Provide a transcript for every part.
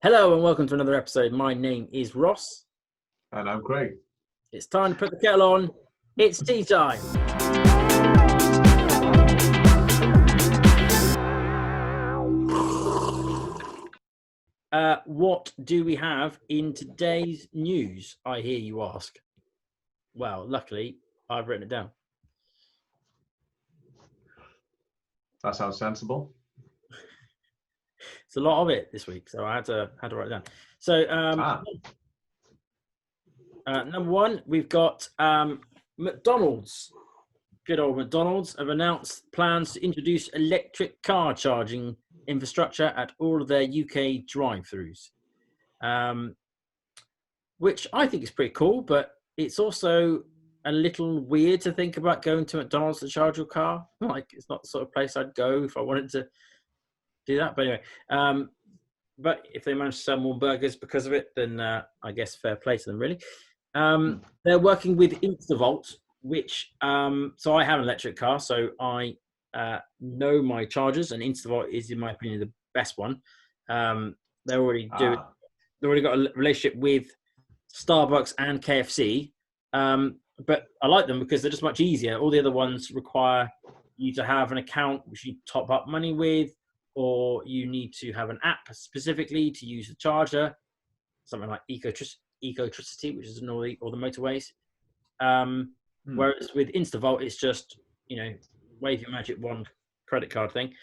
Hello and welcome to another episode. My name is Ross. And I'm Craig. It's time to put the kettle on. It's tea time. What do we have in today's news? I hear you ask. Well, luckily, I've written it down. That sounds sensible. It's a lot of it this week, so I had to write it down. So, number one, we've got McDonald's. Good old McDonald's have announced plans to introduce electric car charging infrastructure at all of their UK drive-thrus, which I think is pretty cool, but it's also a little weird to think about going to McDonald's to charge your car. Like, it's not the sort of place I'd go if I wanted to do that. But anyway, but if they manage to sell more burgers because of it, then I guess fair play to them, really. They're working with Instavolt, which, so I have an electric car, so I know my chargers, and Instavolt is, in my opinion, the best one. They're already doing, they've already got a relationship with Starbucks and KFC, but I like them because they're just much easier. All the other ones require you to have an account which you top up money with, or you need to have an app specifically to use the charger, something like Ecotricity, which is in all the motorways. Whereas with Instavolt, it's just, wave your magic wand credit card thing,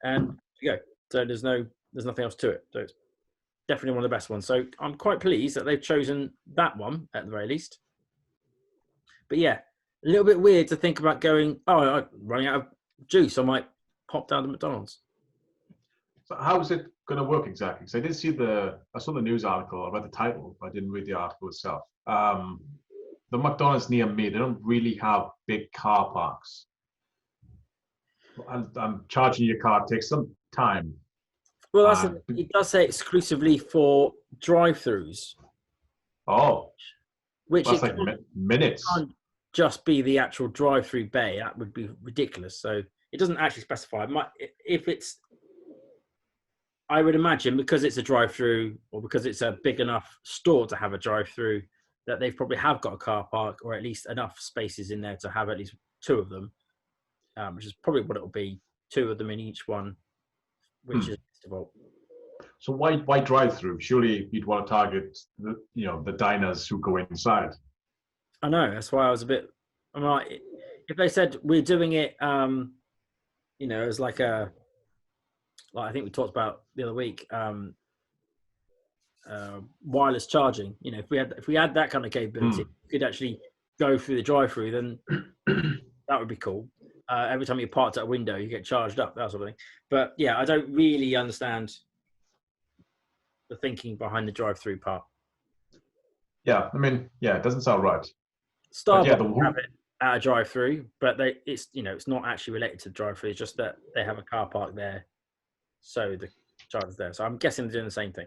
and you go. So there's nothing else to it. So it's definitely one of the best ones. So I'm quite pleased that they've chosen that one at the very least. But yeah, a little bit weird to think about going, I'm running out of juice, I might pop down to McDonald's. So how is it going to work exactly? So I saw the news article, I read the title, but I didn't read the article itself. The McDonald's near me, they don't really have big car parks. And charging your car takes some time. Well, it does say exclusively for drive-thrus. Oh, which that's like minutes. Can't just be the actual drive-through bay. That would be ridiculous. So it doesn't actually specify. I would imagine, because it's a drive-through, or because it's a big enough store to have a drive-through, that they've probably have got a car park, or at least enough spaces in there to have at least two of them, which is probably what it'll be, two of them in each one, which is Vault. So why drive-through? Surely you'd want to target the diners who go inside. I know, that's why I was a bit. I'm like, if they said we're doing it, as like I think we talked about the other week, wireless charging. If we had that kind of capability, you could actually go through the drive-through, then that would be cool. Every time you parked at a window, you get charged up, that sort of thing. But yeah, I don't really understand the thinking behind the drive-through part. Yeah, it doesn't sound right. Starbucks have it at a drive-through, but it's not actually related to the drive-through. It's just that they have a car park there, so the charger's there. So I'm guessing they're doing the same thing.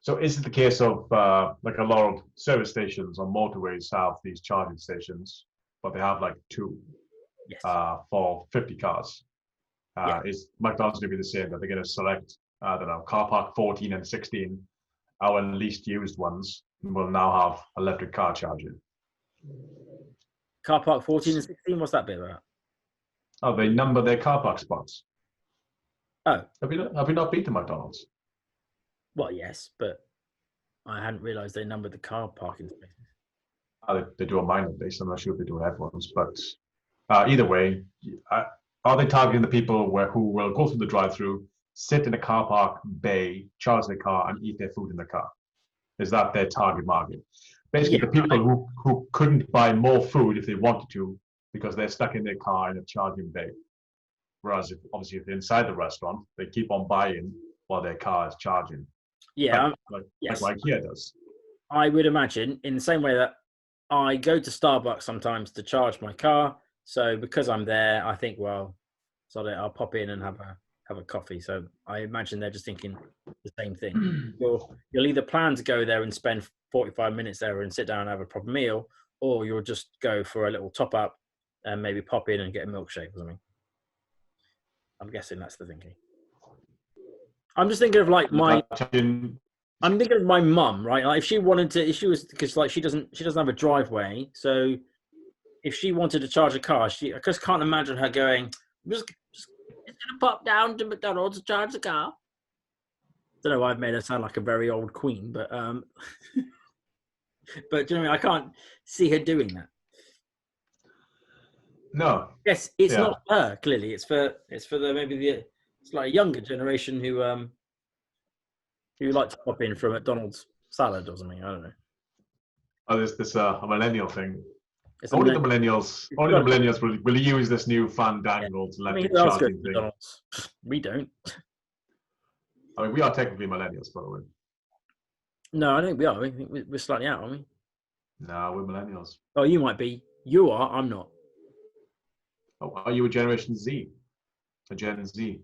So is it the case of like a lot of service stations on motorways have these charging stations, but they have like two for 50 cars? Is McDonald's going to be the same? That they're going to select, I don't know, car park 14 and 16, our least used ones, will now have electric car charging. Car park 14 and 16, what's that bit about? Oh, they number their car park spots. Oh. Have you not been to McDonald's? Well, yes, but I hadn't realised they numbered the car parking spaces. They do a minor base. I'm not sure if they do everyone's, but either way, are they targeting the people who will go through the drive-through, sit in a car park bay, charge their car, and eat their food in the car? Is that their target market? Basically, the people who couldn't buy more food if they wanted to because they're stuck in their car in a charging bay. Whereas, if they're inside the restaurant, they keep on buying while their car is charging. Yeah, like IKEA does. I would imagine, in the same way that I go to Starbucks sometimes to charge my car. So because I'm there, I think, well, sorry, I'll pop in and have a coffee. So I imagine they're just thinking the same thing. You'll either plan to go there and spend 45 minutes there and sit down and have a proper meal, or you'll just go for a little top up and maybe pop in and get a milkshake or something. I'm guessing that's the thinking. I'm just thinking of like my. Imagine- I'm thinking of my mum, right? Like if she wanted to, if she was, because like she doesn't have a driveway, so if she wanted to charge a car, I just can't imagine her going. Just gonna pop down to McDonald's to charge the car. Don't know why I've made her sound like a very old queen, but but do you know what I mean? I can't see her doing that. No, Yes, it's yeah. not her. Clearly, it's for the maybe the it's like a younger generation who like to pop in for a McDonald's salad or something. I don't know. Oh, this a millennial thing. It's a Only the millennial. millennials, You've only got the to pop millennials will use this new in. fandangled I mean, electric who else goes to charging thing. McDonald's? We don't. I mean, we are technically millennials, by the way. No, I don't think we are. I think we're slightly out, aren't we? No, we're millennials. Oh, you might be. You are. I'm not. Oh, are you a Generation Z? A Gen Z?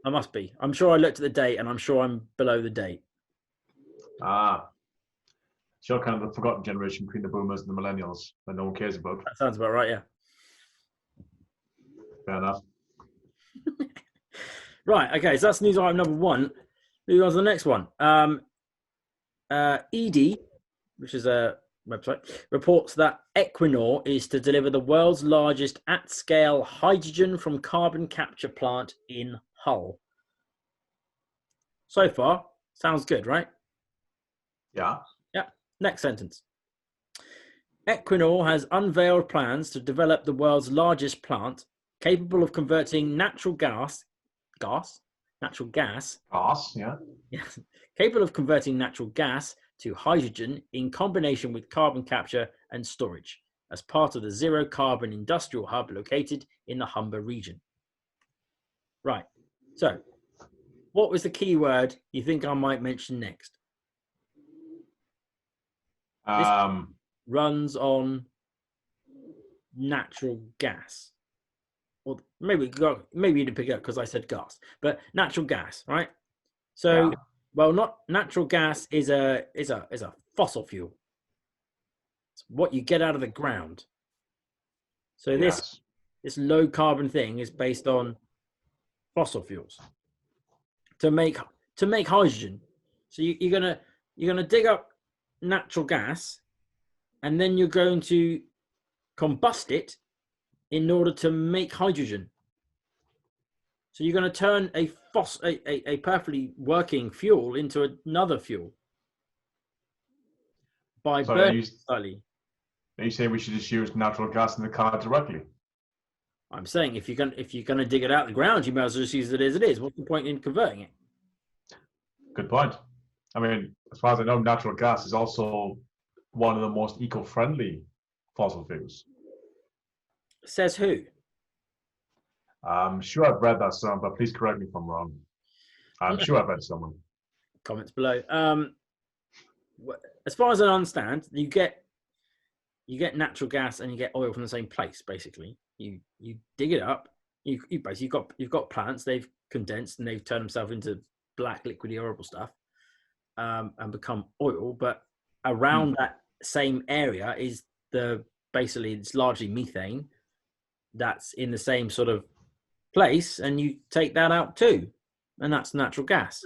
I must be. I'm sure I looked at the date, and I'm sure I'm below the date. Ah, sure, kind of the forgotten generation between the boomers and the millennials that no one cares about. That sounds about right. Yeah. Fair enough. Right. Okay. So that's news item number one. Moving on to the next one. ED, which is a website, reports that Equinor is to deliver the world's largest at-scale hydrogen from carbon capture plant in Hull. So far, sounds good, right? Yeah. Yeah. Next sentence. Equinor has unveiled plans to develop the world's largest plant capable of converting natural gas, Yeah. yes, capable of converting natural gas to hydrogen in combination with carbon capture and storage as part of the zero carbon industrial hub located in the Humber region. Right. So, what was the key word you think I might mention next? This runs on natural gas. Or maybe you didn't pick it up because I said gas, but natural gas, right? So, yeah. well, not natural gas is a fossil fuel. It's what you get out of the ground. So Yes. this low carbon thing is based on fossil fuels to make hydrogen. So you're gonna dig up natural gas, and then you're going to combust it in order to make hydrogen. So you're going to turn a perfectly working fuel into another fuel by burning slightly. Are you saying we should just use natural gas in the car directly? I'm saying if you're going to dig it out of the ground, you might as well just use it as it is. What's the point in converting it? Good point. I mean, as far as I know, natural gas is also one of the most eco-friendly fossil fuels. Says who? I'm sure I've read that somewhere, but please correct me if I'm wrong. I'm sure I've read someone. Comments below. As far as I understand, you get natural gas and you get oil from the same place. Basically, you dig it up. You've got plants. They've condensed and they've turned themselves into black, liquidy, horrible stuff, and become oil. But around that same area is basically it's largely methane that's in the same sort of place, and you take that out too, and that's natural gas.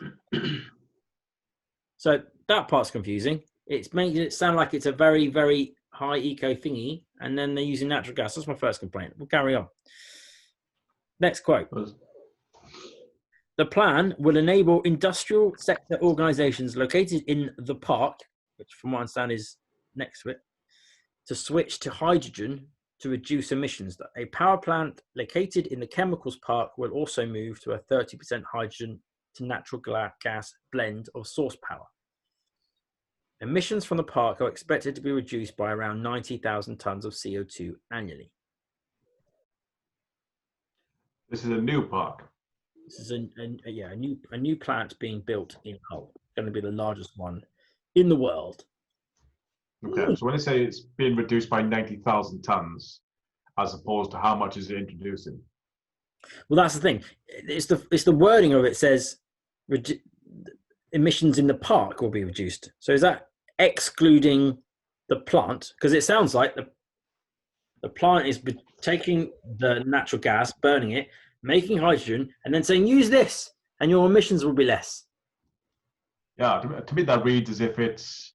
So that part's confusing. It's making it sound like it's a very, very high eco thingy, and then they're using natural gas. That's my first complaint. We'll carry on. Next quote. The plan will enable industrial sector organizations located in the park, which from what I understand is next to it, to switch to hydrogen to reduce emissions. A power plant located in the chemicals park will also move to a 30% hydrogen to natural gas blend of source power. Emissions from the park are expected to be reduced by around 90,000 tons of CO2 annually. This is a new park. This is a new plant being built in Hull. It's going to be the largest one in the world. Okay, so when they say it's being reduced by 90,000 tons, as opposed to how much is it introducing? Well, that's the thing. It's the wording of it says emissions in the park will be reduced. So is that excluding the plant? Because it sounds like the plant is taking the natural gas, burning it, making hydrogen, and then saying use this, and your emissions will be less. Yeah, to me that reads as if it's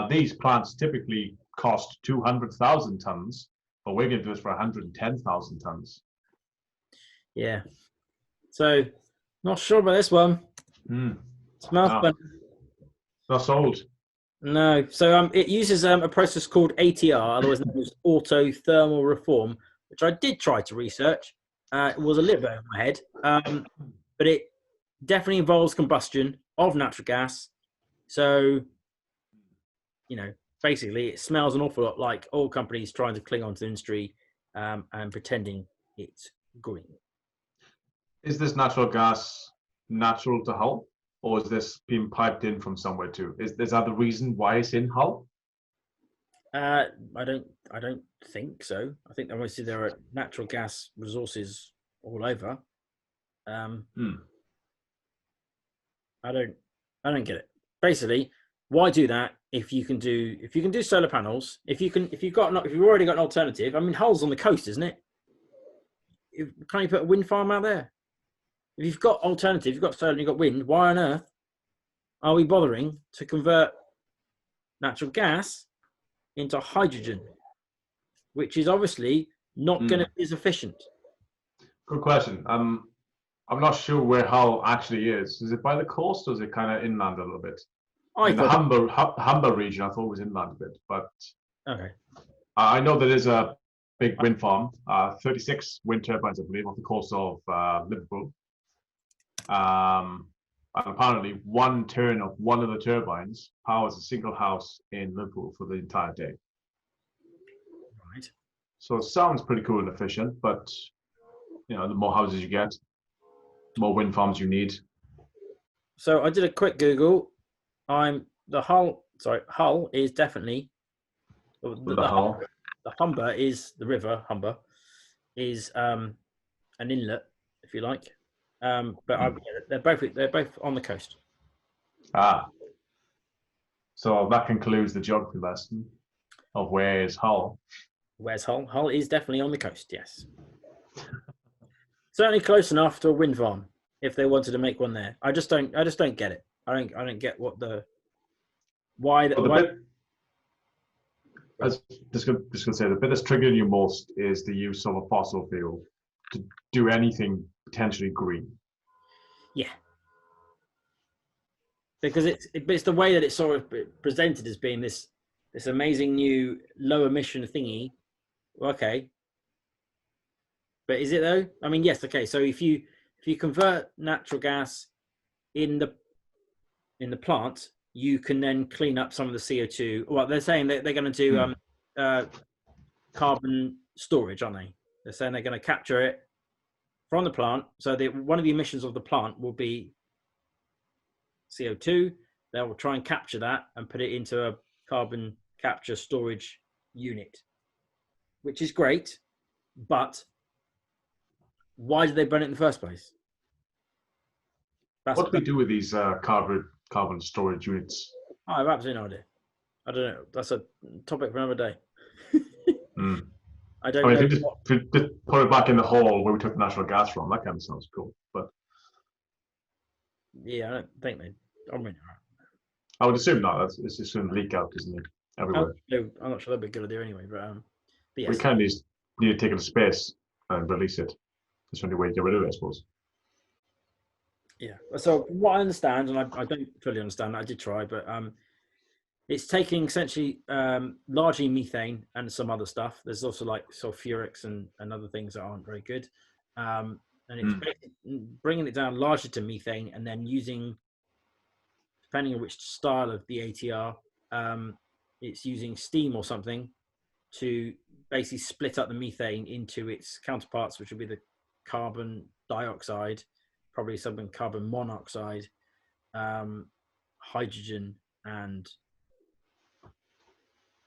these plants typically cost 200,000 tons, but we're going to do this for 110,000 tons. Yeah. So, not sure about this one. It's mouth No, burn. not sold. No. So it uses a process called ATR, otherwise known as autothermal reform, which I did try to research. It was a little bit over my head, but it definitely involves combustion of natural gas. So, basically, it smells an awful lot like oil companies trying to cling onto the industry and pretending it's green. Is this natural gas natural to Hull, or is this being piped in from somewhere too? Is that the reason why it's in Hull? I don't think so. I think obviously there are natural gas resources all over. I don't get it. Basically, why do that if you can do solar panels? If you've already got an alternative. I mean, Hull's on the coast, isn't it? Can't you put a wind farm out there? If you've got alternative, you've got solar, you've got wind. Why on earth are we bothering to convert natural gas into hydrogen, which is obviously not going to be as efficient? Good question. I'm not sure where Hull actually is. Is it by the coast or is it kind of inland a little bit? In the Humber region, I thought it was inland a bit, but okay. I know there is a big wind farm, 36 wind turbines, I believe, off the coast of Liverpool. And apparently, one turn of one of the turbines powers a single house in Liverpool for the entire day. Right. So it sounds pretty cool and efficient, but the more houses you get, more wind farms you need. So I did a quick Google. Hull is definitely The Hull. The Humber is the river. Humber is an inlet, if you like. But they're both on the coast. So that concludes the geography lesson of where is Hull. Where's Hull? Hull is definitely on the coast. Yes, certainly close enough to a wind farm if they wanted to make one there. I just don't get it. I don't get what why that. I was just going to say the bit that's triggering you most is the use of a fossil fuel to do anything potentially green. Yeah, because it's the way that it's sort of presented as being this amazing new low emission thingy. Okay, but is it though? I mean, yes. Okay, so if you convert natural gas in the plant, you can then clean up some of the CO2. Well, they're saying that they're going to do carbon storage, aren't they? They're saying they're going to capture it from the plant. So one of the emissions of the plant will be CO2. They will try and capture that and put it into a carbon capture storage unit, which is great. But why did they burn it in the first place? What do we do with these carbon storage units? I have absolutely no idea. I don't know. That's a topic for another day. I don't know. If you just put it back in the hole where we took the natural gas from, that kind of sounds cool. But yeah, I don't think they. I mean, I would assume not. It's just going to leak out, isn't it? Everywhere. I'm not sure that'd be a good idea anyway. But yes. We kind of need to take it to space and release it. That's the only way to get rid of it, I suppose. Yeah. So what I understand, and I don't fully understand, I did try, but it's taking essentially largely methane and some other stuff. There's also like sulfurics and other things that aren't very good. And it's bringing it down largely to methane and then using, depending on which style of the ATR, it's using steam or something to basically split up the methane into its counterparts, which would be the carbon dioxide, probably something carbon monoxide, hydrogen, and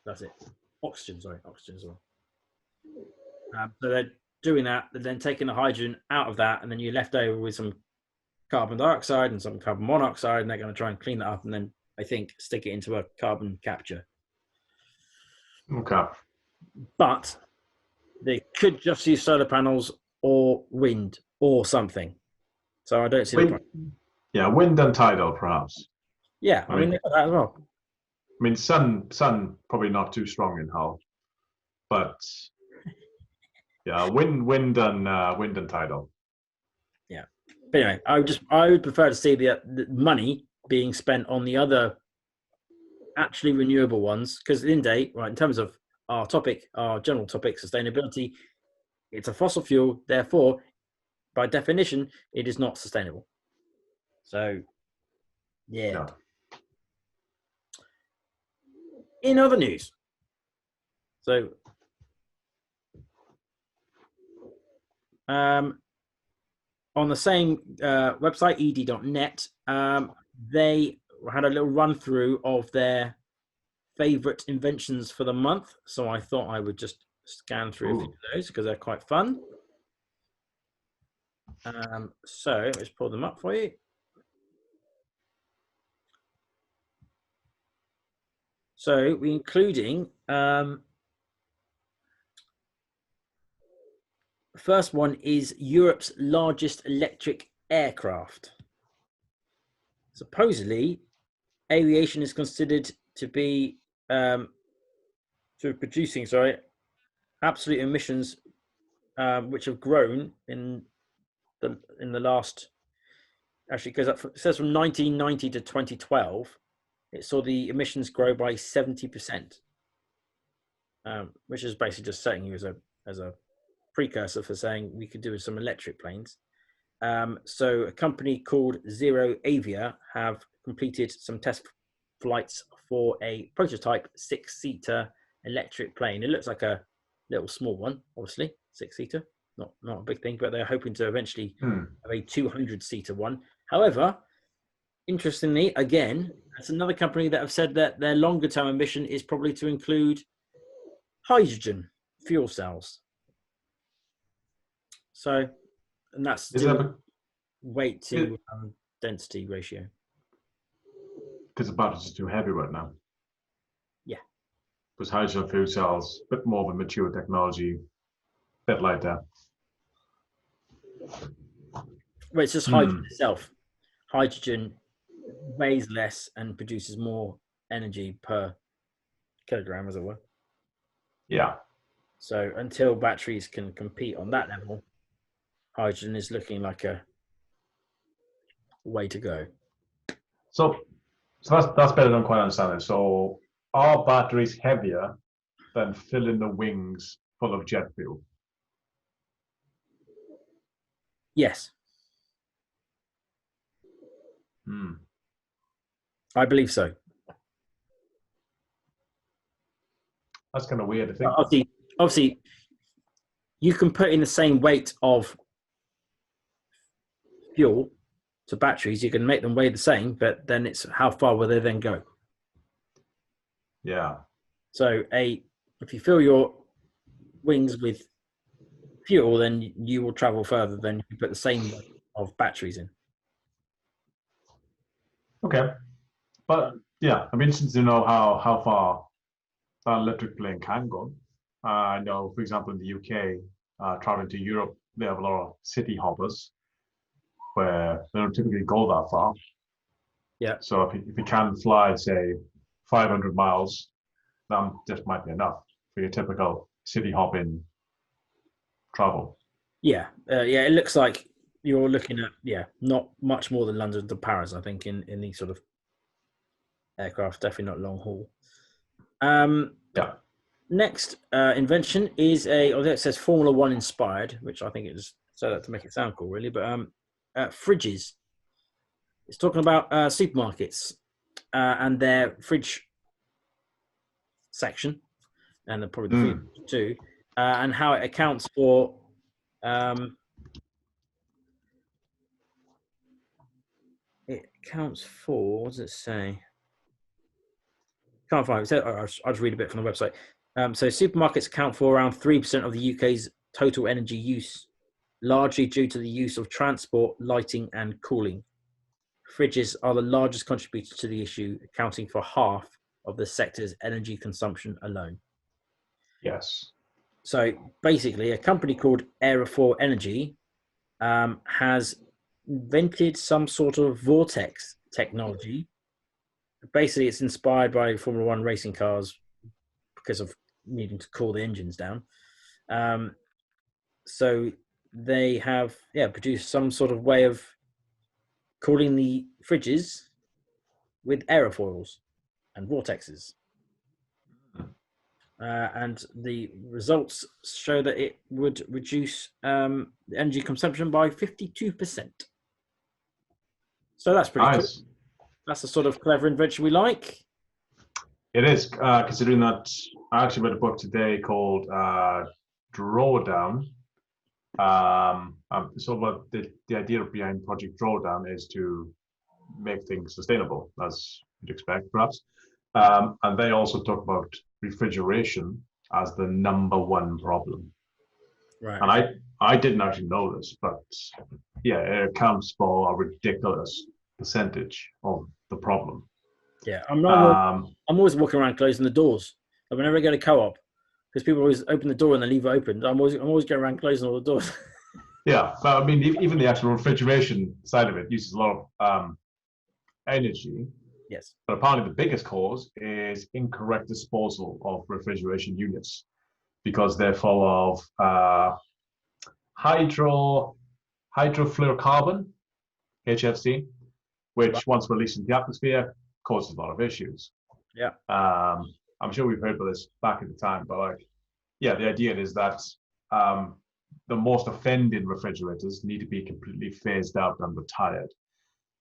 that's it. Oxygen as well. So they're doing that. They're then taking the hydrogen out of that, and then you're left over with some carbon dioxide and some carbon monoxide, and they're going to try and clean that up, and then I think stick it into a carbon capture. Okay. But they could just use solar panels or wind or something. So I don't see the Wind, point. yeah, wind and tidal, perhaps. Yeah, I mean they've got that as well. I mean, sun probably not too strong in Hull, but yeah, wind and tidal. Yeah. But anyway, I would prefer to see the money being spent on the other actually renewable ones, because at the end of the day, right, in terms of our topic, our general topic, sustainability, it's a fossil fuel, therefore, by definition, it is not sustainable. So, yeah. Yeah. In other news, so on the same website, ed.net, they had a little run through of their favorite inventions for the month. So I thought I would just scan through a few of those because they're quite fun. So let's pull them up for you. So we're including first one is Europe's largest electric aircraft. Supposedly, aviation is considered to be producing absolute emissions which have grown in the last, actually it goes up it says from 1990 to 2012, it saw the emissions grow by 70%, which is basically just setting you as a precursor for saying we could do with some electric planes. So a company called Zero Avia have completed some test flights for a prototype 6-seater electric plane. It looks like a little small one, obviously 6-seater, not a big thing, but they're hoping to eventually have a 200-seater one. However, interestingly, again, that's another company that have said that their longer term ambition is probably to include hydrogen fuel cells. So, and that's still weight to density ratio. Because the batteries are too heavy right now. Yeah. Because hydrogen fuel cells, a bit more of a mature technology, a bit like that. Well, it's just hydrogen itself. Hydrogen weighs less and produces more energy per kilogram, as it were. Yeah. So until batteries can compete on that level, hydrogen is looking like a way to go. So that's better than quite understanding. So are batteries heavier than filling the wings full of jet fuel? Yes. Hmm. I believe so. That's kind of weird to think. Obviously, you can put in the same weight of fuel to batteries. You can make them weigh the same, but then it's how far will they then go? Yeah. So if you fill your wings with fuel, then you will travel further than if you put the same weight of batteries in. Okay. But yeah, I'm interested to know how far that electric plane can go. I know, for example, in the UK, traveling to Europe, they have a lot of city hoppers where they don't typically go that far. Yeah. So if you can fly, say, 500 miles, that just might be enough for your typical city hopping travel. Yeah. It looks like you're looking at, not much more than London to Paris, I think, in these sort of aircraft, definitely not long haul. Yeah. Next invention is although it says Formula One inspired, which I think it is set up to make it sound cool, really, but fridges. It's talking about supermarkets and their fridge section, and probably the food too, and how it accounts for what does it say? Can't find it. So I'll just read a bit from the website. So supermarkets account for around 3% of the UK's total energy use, largely due to the use of transport, lighting, and cooling. Fridges are the largest contributor to the issue, accounting for half of the sector's energy consumption alone. Yes. So basically, a company called Air4 Energy has invented some sort of vortex technology. Basically, it's inspired by Formula One racing cars because of needing to cool the engines down. So they have produced some sort of way of cooling the fridges with aerofoils and vortexes. And the results show that it would reduce the energy consumption by 52%. So that's pretty cool. Nice. That's the sort of clever invention we like. It is, considering that I actually read a book today called Drawdown. So what the idea behind Project Drawdown is to make things sustainable, as you'd expect, perhaps. And they also talk about refrigeration as the number one problem. Right. And I didn't actually know this, but yeah, it accounts for a ridiculous percentage of the problem. Yeah, I'm always walking around closing the doors. Like whenever I go to co-op, because people always open the door and they leave it open. I'm always going around closing all the doors. Yeah, but I mean, even the actual refrigeration side of it uses a lot of energy. Yes. But apparently, the biggest cause is incorrect disposal of refrigeration units because they're full of hydrofluorocarbon, HFC, which once released into the atmosphere causes a lot of issues. Yeah. I'm sure we've heard about this back at the time, but like, yeah, the idea is that the most offending refrigerators need to be completely phased out and retired,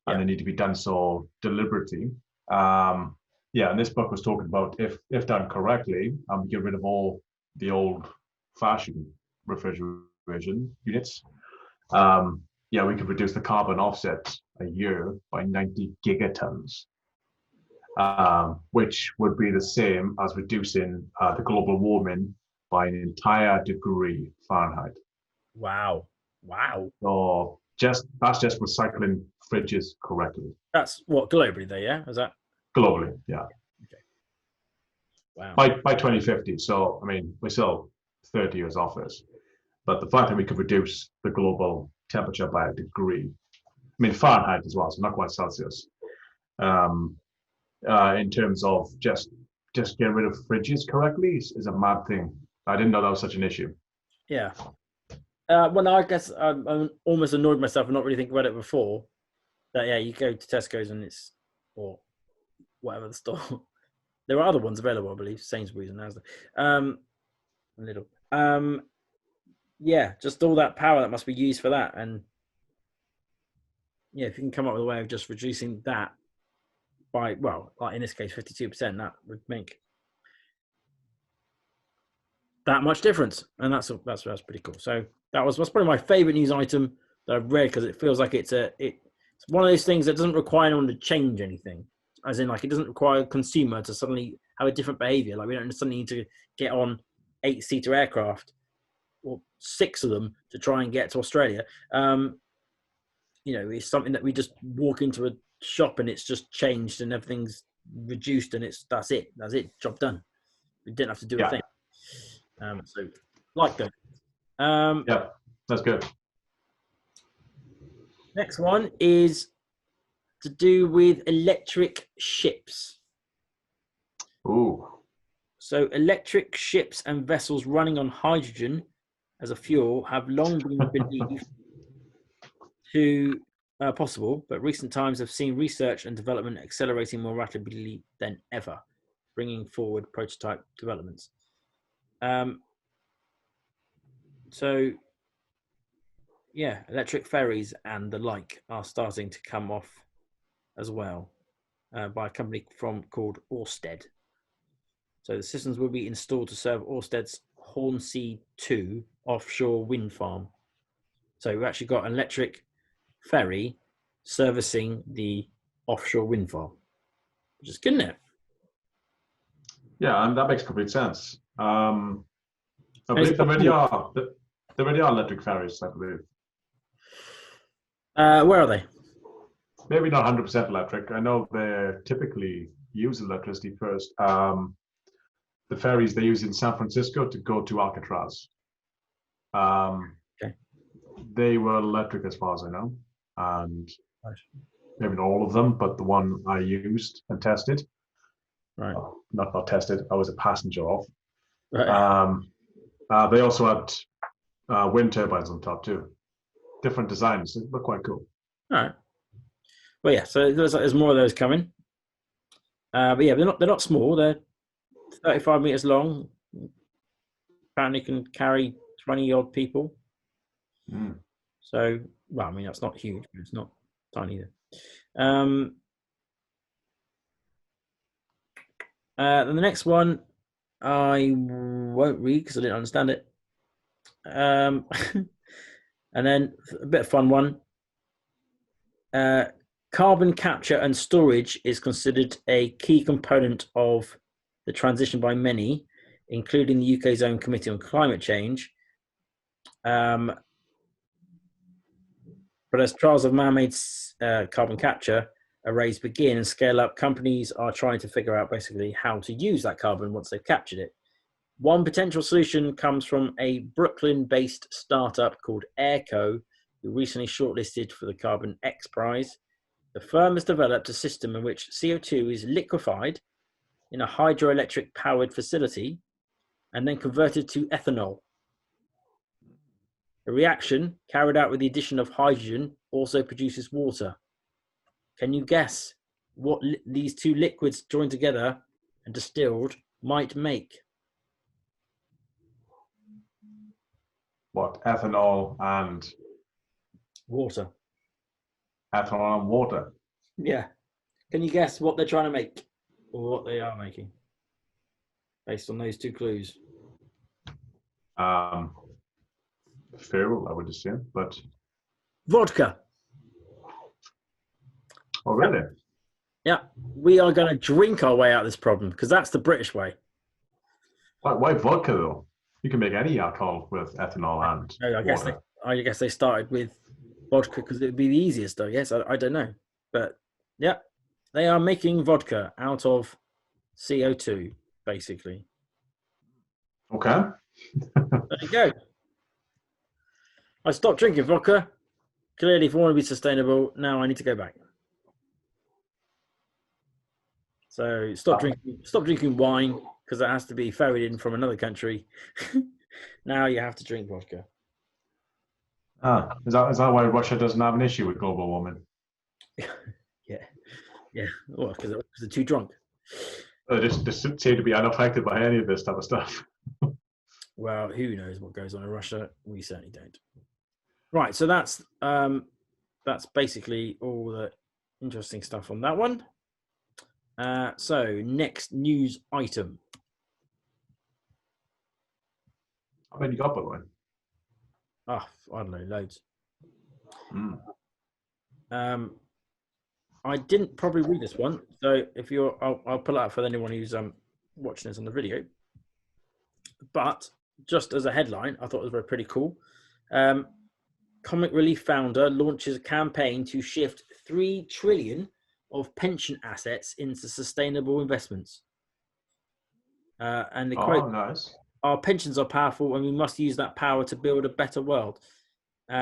and they need to be done so deliberately. Yeah, and this book was talking about if done correctly, we get rid of all the old-fashioned refrigeration units. Yeah, we could reduce the carbon offset a year by 90 gigatons, which would be the same as reducing the global warming by an entire degree Fahrenheit. Wow. So that's just recycling fridges correctly. That's what globally, though. Yeah, is that globally? Yeah. Okay. Wow. By 2050. So I mean, we're still 30 years off this, but the fact that we could reduce the global temperature by a degree, I mean Fahrenheit as well, so not quite Celsius. In terms of just getting rid of fridges correctly is a mad thing. I didn't know that was such an issue. Yeah. Well, I guess I'm almost annoyed myself for not really thinking about it before. That you go to Tesco's and or whatever the store. There are other ones available, I believe, Sainsbury's and Asda. Yeah, just all that power that must be used for that, and if you can come up with a way of just reducing that by, well, like in this case, 52%, that would make that much difference, and that's pretty cool. So that's probably my favorite news item that I've read, because it feels like it's one of those things that doesn't require anyone to change anything, as in like it doesn't require a consumer to suddenly have a different behavior. Like we don't suddenly need to get on 8-seater aircraft or 6 of them to try and get to Australia. It's something that we just walk into a shop and it's just changed and everything's reduced and that's it, job done. We didn't have to do a thing. So like that. Yeah, that's good. Next one is to do with electric ships. Ooh. So electric ships and vessels running on hydrogen as a fuel have long been believed to possible, but recent times have seen research and development accelerating more rapidly than ever, bringing forward prototype developments. Electric ferries and the like are starting to come off as well by a company called Ørsted. So the systems will be installed to serve Ørsted's Hornsea 2 offshore wind farm. So we've actually got an electric ferry servicing the offshore wind farm, which is good, isn't it? Yeah, and that makes complete sense. I believe there already are electric ferries, I believe. Where are they? Maybe not 100% electric. I know they typically use electricity first. The ferries they use in San Francisco to go to Alcatraz. Okay. They were electric as far as I know. and Right. maybe not all of them, but the one I used and tested. Right. Not tested. I was a passenger of. Right. They also had wind turbines on top too. Different designs. They look quite cool. All right. Well, yeah. So there's more of those coming. But yeah, they're not small. They're 35 meters long. Apparently, can carry 20 odd people. Mm. So, well, I mean, that's not huge, but it's not tiny either. Then the next one I won't read because I didn't understand it. And then a bit of fun one. Carbon capture and storage is considered a key component of the transition by many, including the UK's own Committee on Climate Change. But as trials of man-made carbon capture arrays begin and scale up, companies are trying to figure out basically how to use that carbon once they've captured it. One potential solution comes from a Brooklyn-based startup called Airco, who recently shortlisted for the Carbon X Prize. The firm has developed a system in which CO2 is liquefied in a hydroelectric powered facility and then converted to ethanol. A reaction carried out with the addition of hydrogen also produces water. Can you guess what these two liquids joined together and distilled might make? What, ethanol and Water. water? Yeah. Can you guess what they're trying to make or what they are making based on those two clues? Fuel, I would assume, but Vodka. oh really? Yeah. We are going to drink our way out of this problem because that's the British way. Why vodka though? You can make any alcohol with ethanol and water. I guess they started with vodka because it would be the easiest. I guess I don't know, but yeah, they are making vodka out of CO2 basically. Okay. There you go. I stopped drinking vodka. Clearly, if I want to be sustainable, now I need to go back. So stop drinking wine because it has to be ferried in from another country. Now you have to drink vodka. Is that why Russia doesn't have an issue with global warming? Yeah. Well, because they're too drunk. They just seem to be unaffected by any of this type of stuff. Well, who knows what goes on in Russia? We certainly don't. Right, so that's basically all the interesting stuff on that one. So next news item. How many you got, by the way? I don't know, loads. Mm. I didn't probably read this one, so if you're, I'll pull it out for anyone who's watching this on the video. But just as a headline, I thought it was very pretty cool. Comic Relief founder launches a campaign to shift 3 trillion of pension assets into sustainable investments. And the quote, nice. Our pensions are powerful and we must use that power to build a better world.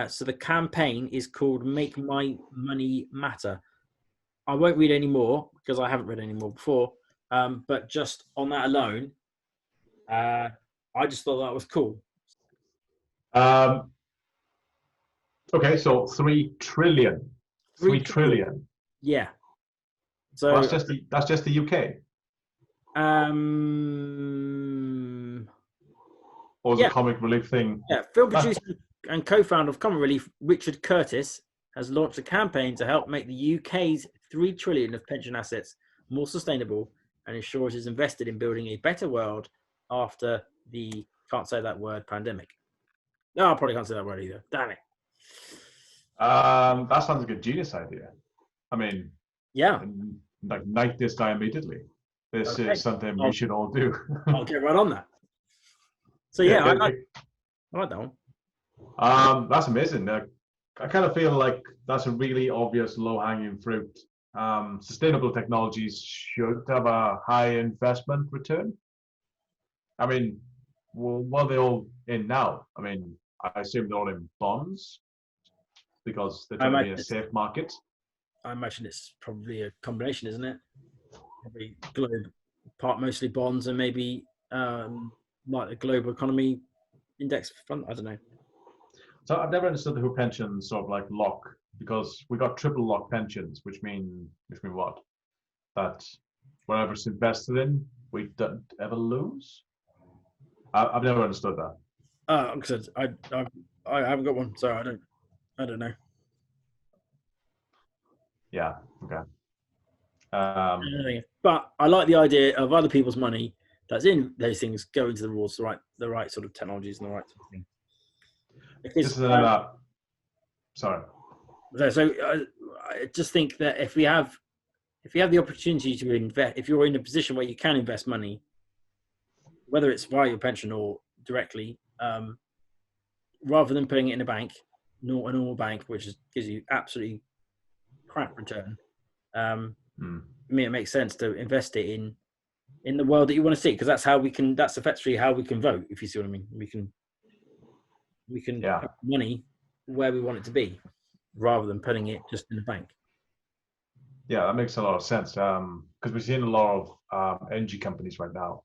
So the campaign is called Make My Money Matter. I won't read any more because I haven't read any more before. But just on that alone, I just thought that was cool. Okay, so 3 trillion. 3 trillion. Yeah. So well, that's just the UK. Or the Comic Relief thing. Yeah, film producer and co-founder of Comic Relief, Richard Curtis, has launched a campaign to help make the UK's 3 trillion of pension assets more sustainable and ensure it is invested in building a better world after the, can't say that word, pandemic. No, I probably can't say that word either. Damn it. That sounds like a genius idea. I mean, yeah, like knight this guy immediately. This is something we should all do. I'll get right on that. So yeah, I like that one. That's amazing. I kind of feel like that's a really obvious low-hanging fruit. Sustainable technologies should have a high investment return. I mean, what are they all in now? I mean, I assume they're all in bonds. because they're I trying to be imagine in a safe market. it's probably a combination, isn't it? Probably part mostly bonds and maybe like the global economy index fund. I don't know. So I've never understood who pensions sort of like lock, because we got triple lock pensions, which mean what? That whatever it's invested in, we don't ever lose. I've never understood that. Like I said, I haven't got one, so I don't know. Yeah. Okay. But I like the idea of other people's money that's in those things going to the rules, the right sort of technologies and the right sort of thing. This is another. Sorry. I just think that if you have the opportunity to invest, if you're in a position where you can invest money, whether it's via your pension or directly, rather than putting it in a bank, a normal bank, which gives you absolutely crap return. I mean, it makes sense to invest it in the world that you want to see, because that's how we can. That's effectively how we can vote. If you see what I mean, we can put money where we want it to be, rather than putting it just in a bank. Yeah, that makes a lot of sense. Because we're seeing a lot of energy companies right now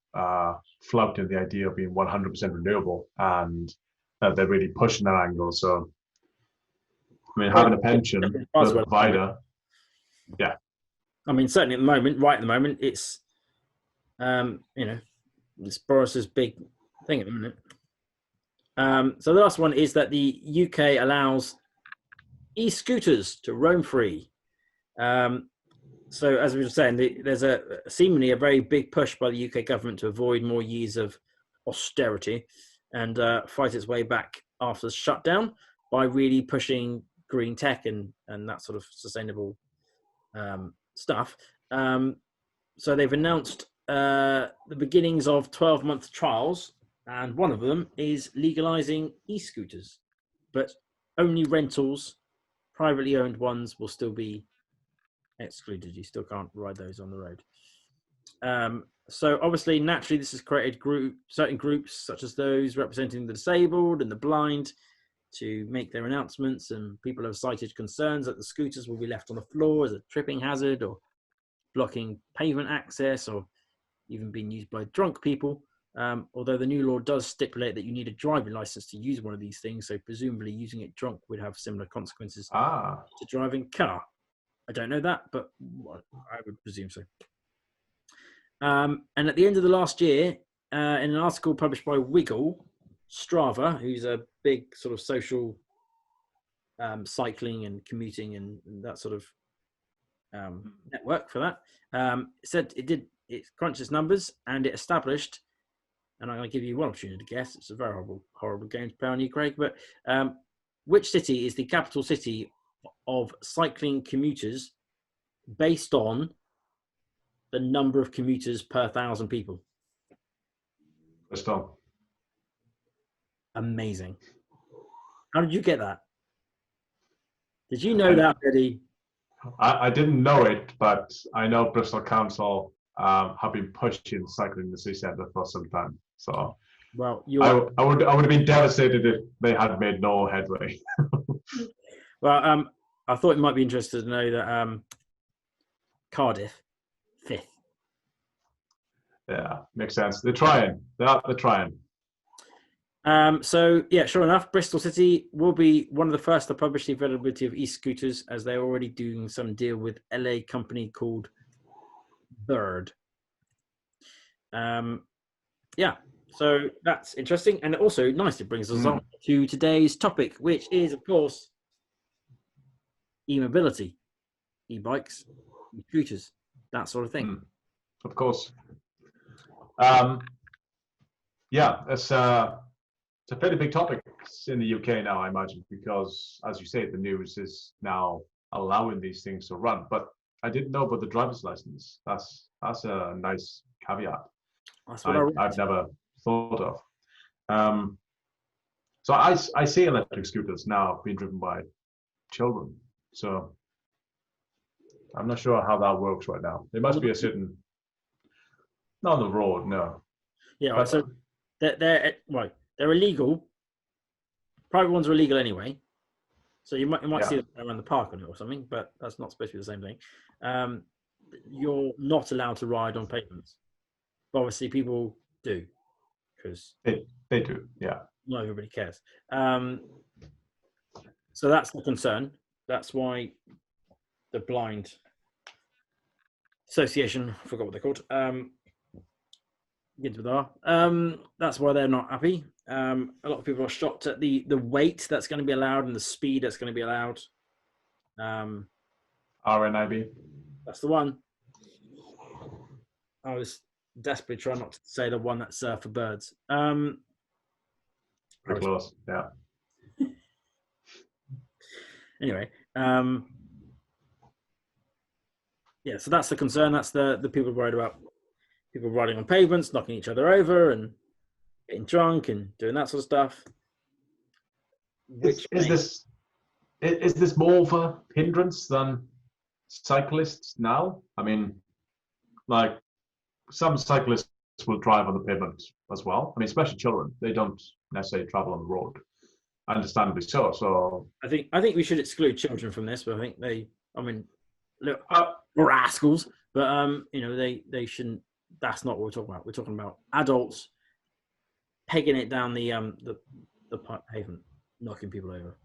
flouting the idea of being 100% renewable, and they're really pushing that angle. So, I mean, having a pension with a provider, yeah. I mean, certainly at the moment, it's it's Boris's big thing at the minute. So the last one is that the UK allows e-scooters to roam free. So as we were saying, there's seemingly a very big push by the UK government to avoid more years of austerity and fight its way back after the shutdown by really pushing green tech and that sort of sustainable stuff. So they've announced the beginnings of 12-month trials, and one of them is legalizing e-scooters, but only rentals, privately owned ones, will still be excluded. You still can't ride those on the road. So obviously, naturally, this has created certain groups, such as those representing the disabled and the blind, to make their announcements, and people have cited concerns that the scooters will be left on the floor as a tripping hazard or blocking pavement access, or even being used by drunk people. Although the new law does stipulate that you need a driving license to use one of these things, so presumably using it drunk would have similar consequences to driving a car. I don't know that, but I would presume so. And at the end of the last year, in an article published by Wiggle, Strava, who's a big sort of social cycling and commuting and that sort of network for that, said it crunched its numbers and it established, and I'm going to give you one opportunity to guess. It's a very horrible game to play on you, Craig, but which city is the capital city of cycling commuters based on the number of commuters per 1,000 people? Bristol. Amazing. How did you get that? Did you know that, Eddie? I didn't know it, but I know Bristol Council have been pushing cycling in the city centre for some time. So, well, I would have been devastated if they had made no headway. Well, I thought it might be interesting to know that Cardiff, 5th. Yeah, makes sense. They're trying. They're trying. So, yeah, sure enough, Bristol City will be one of the first to publish the availability of e-scooters, as they're already doing some deal with LA company called Bird. Yeah, so that's interesting. And also nice, it brings us on to today's topic, which is, of course, e-mobility, e-bikes, e-scooters, that sort of thing. Of course. Yeah, it's a fairly big topic in the UK now, I imagine, because, as you say, the news is now allowing these things to run. But I didn't know about the driver's license. That's a nice caveat. That's what I've never thought of. So I see electric scooters now being driven by children. So I'm not sure how that works right now. There must be a certain, not on the road, no. Yeah, right, so they're illegal. Private ones are illegal anyway. So you might Yeah. see them around the park on it or something, but that's not supposed to be the same thing. You're not allowed to ride on pavements. But obviously, people do because They do. Yeah. not everybody cares. So that's the concern. That's why the blind association, I forgot what they're called, that's why they're not happy. A lot of people are shocked at the weight that's going to be allowed and the speed that's going to be allowed. RNIB. That's the one. I was desperately trying not to say the one that's for birds. Pretty close. Yeah. Anyway, yeah, so that's the concern. That's the people worried about people riding on pavements, knocking each other over, and getting drunk and doing that sort of stuff. Is this more of a hindrance than cyclists now? I mean, like some cyclists will drive on the pavement as well. I mean, especially children, they don't necessarily travel on the road, understandably so. So I think we should exclude children from this, but I think look, rascals, but they shouldn't. That's not what we're talking about. We're talking about adults pegging it down the pavement, knocking people over.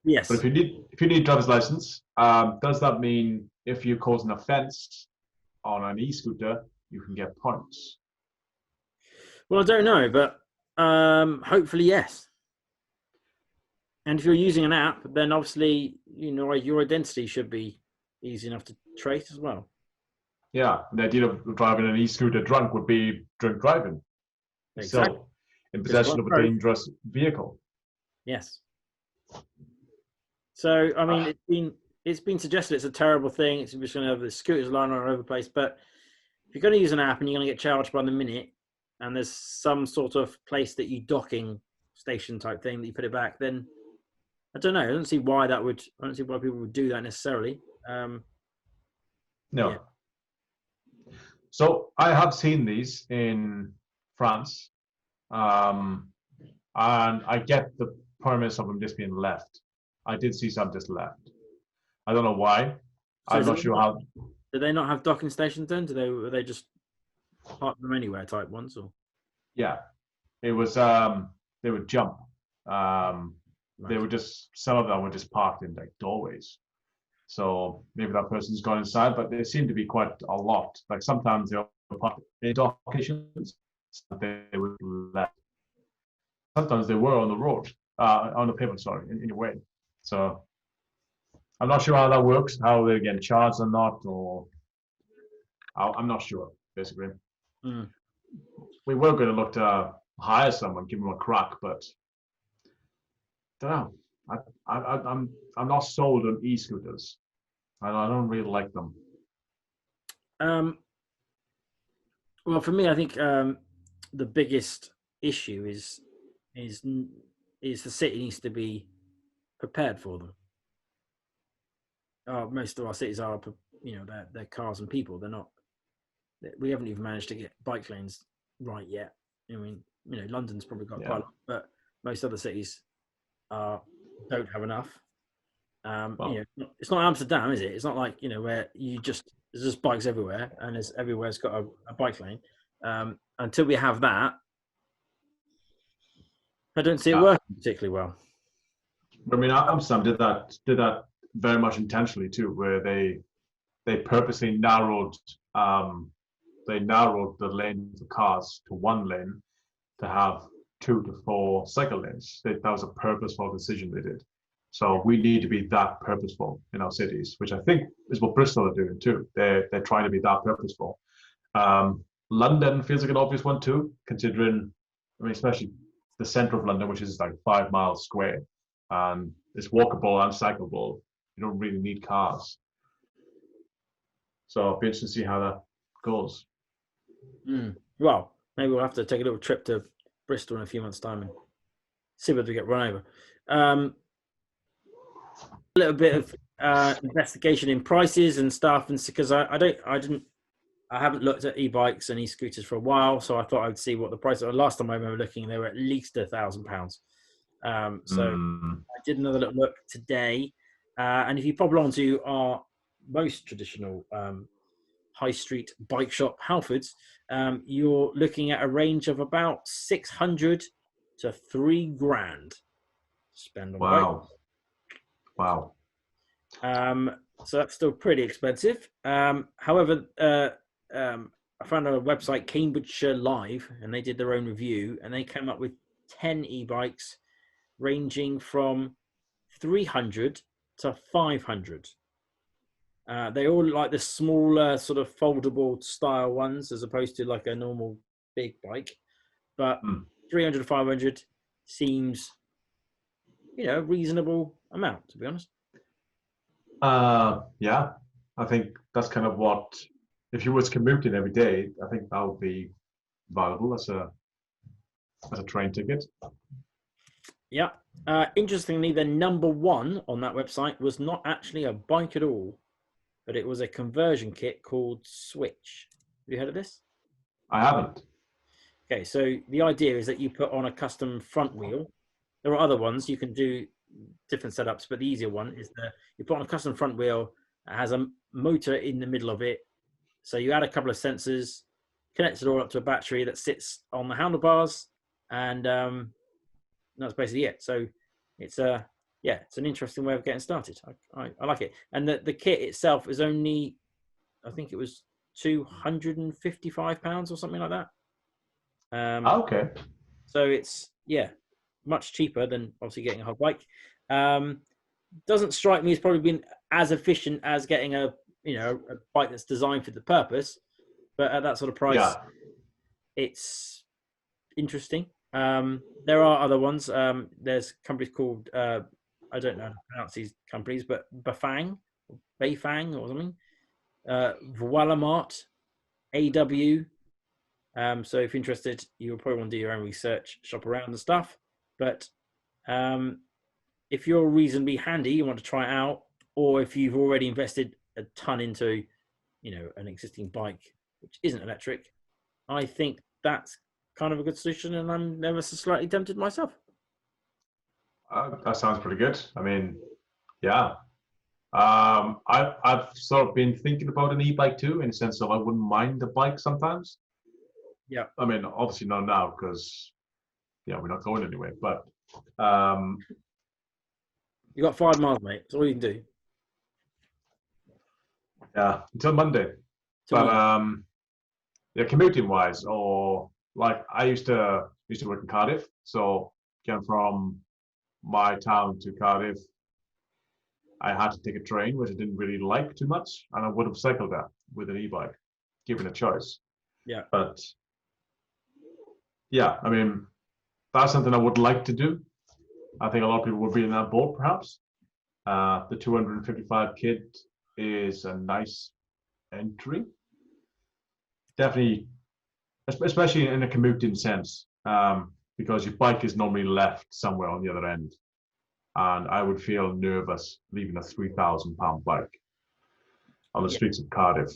Yes. But if you need driver's license, does that mean if you cause an offence on an e-scooter, you can get points? Well, I don't know, but hopefully yes. And if you're using an app, then obviously your identity should be easy enough to trace as well. Yeah, the idea of driving an e-scooter drunk would be drink driving. Exactly. So, in possession of a dangerous vehicle. Yes. So, I mean, it's been suggested it's a terrible thing. It's just going to have the scooters lying all over the place. But if you're going to use an app and you're going to get charged by the minute, and there's some sort of place that you docking station type thing that you put it back, then I don't know. I don't see why people would do that necessarily. No. Yeah. So I have seen these in France, and I get the premise of them just being left. I did see some just left. I don't know why. So I'm not sure how. Do they not have docking stations then? Were they just park them anywhere type ones? Or Yeah, it was. They would jump. They were just, some of them were just parked in like doorways. So maybe that person's gone inside, but they seem to be quite a lot. Like sometimes they're parked in dock stations. They were left. Sometimes they were on the road, on the pavement, sorry, in a way. So I'm not sure how that works, how they're getting charged or not, or I'm not sure, basically. Mm. We were going to look to hire someone, give them a crack, but I don't know. I'm not sold on e-scooters. I don't really like them. Well, for me, I think the biggest issue is the city needs to be prepared for them. Most of our cities are, they're cars and people. They're not. We haven't even managed to get bike lanes right yet. I mean, London's probably got quite a lot, but most other cities don't have enough. It's not Amsterdam, is it? It's not like where there's just bikes everywhere and everywhere's got a bike lane. Until we have that, I don't see it working particularly well. I mean, Amsterdam did that very much intentionally too, where they purposely narrowed the lane for cars to one lane to have 2 to 4 cycle lanes. That was a purposeful decision they did. So we need to be that purposeful in our cities, which I think is what Bristol are doing too. They're trying to be that purposeful. London feels like an obvious one too, considering, especially the centre of London, which is like 5 miles square, and it's walkable and cyclable. You don't really need cars. So it'll be interesting to see how that goes. Well, maybe we'll have to take a little trip to Bristol in a few months' time and see whether we get run over. A little bit of investigation in prices and stuff, and because I haven't looked at e-bikes and e-scooters for a while, so I thought I'd see what the prices are. Last time I remember looking, they were at least £1,000. So I did another little look today, and if you pop along to our most traditional high street bike shop, Halfords, you're looking at a range of about 600 to £3,000 to spend on a bike. Wow. So that's still pretty expensive. However, I found a website, Cambridgeshire Live, and they did their own review, and they came up with 10 e-bikes ranging from 300 to 500. They all like the smaller sort of foldable style ones as opposed to like a normal big bike. But 300 to 500 seems, a reasonable amount, to be honest. Yeah, I think that's kind of what, if you was commuting every day, I think that would be valuable as a train ticket. Yeah. Interestingly, the number one on that website was not actually a bike at all, but it was a conversion kit called Switch. Have you heard of this? I haven't. Okay, so the idea is that you put on a custom front wheel. There are other ones you can do different setups, but the easier one is that you put on a custom front wheel. It has a motor in the middle of it. So you add a couple of sensors, connect it all up to a battery that sits on the handlebars, and that's basically it. So it's it's an interesting way of getting started. I like it. And the kit itself is only, I think it was £255 or something like that. Okay. So it's much cheaper than obviously getting a whole bike. Doesn't strike me as probably being as efficient as getting a bike that's designed for the purpose, but at that sort of price, it's interesting. There are other ones. There's companies called I don't know how to pronounce these companies, but Beifang or something. Voilamart, AW. So if you're interested, you'll probably want to do your own research, shop around and stuff. But if you're reasonably handy, you want to try it out, or if you've already invested a ton into, an existing bike which isn't electric, I think that's kind of a good solution, and I'm never so slightly tempted myself. That sounds pretty good. I mean, yeah. I've sort of been thinking about an e-bike too, in the sense of I wouldn't mind the bike sometimes. Yeah. I mean, obviously not now because, we're not going anywhere. But you got 5 miles, mate. That's all you can do. Yeah, until Monday. But commuting wise, or like I used to work in Cardiff, so getting from my town to Cardiff, I had to take a train, which I didn't really like too much, and I would have cycled that with an e-bike, given a choice. Yeah. But yeah, I mean, that's something I would like to do. I think a lot of people would be in that boat, perhaps. The 255 kit is a nice entry. Definitely, especially in a commuting sense, because your bike is normally left somewhere on the other end. And I would feel nervous leaving a £3,000 bike on the streets of Cardiff.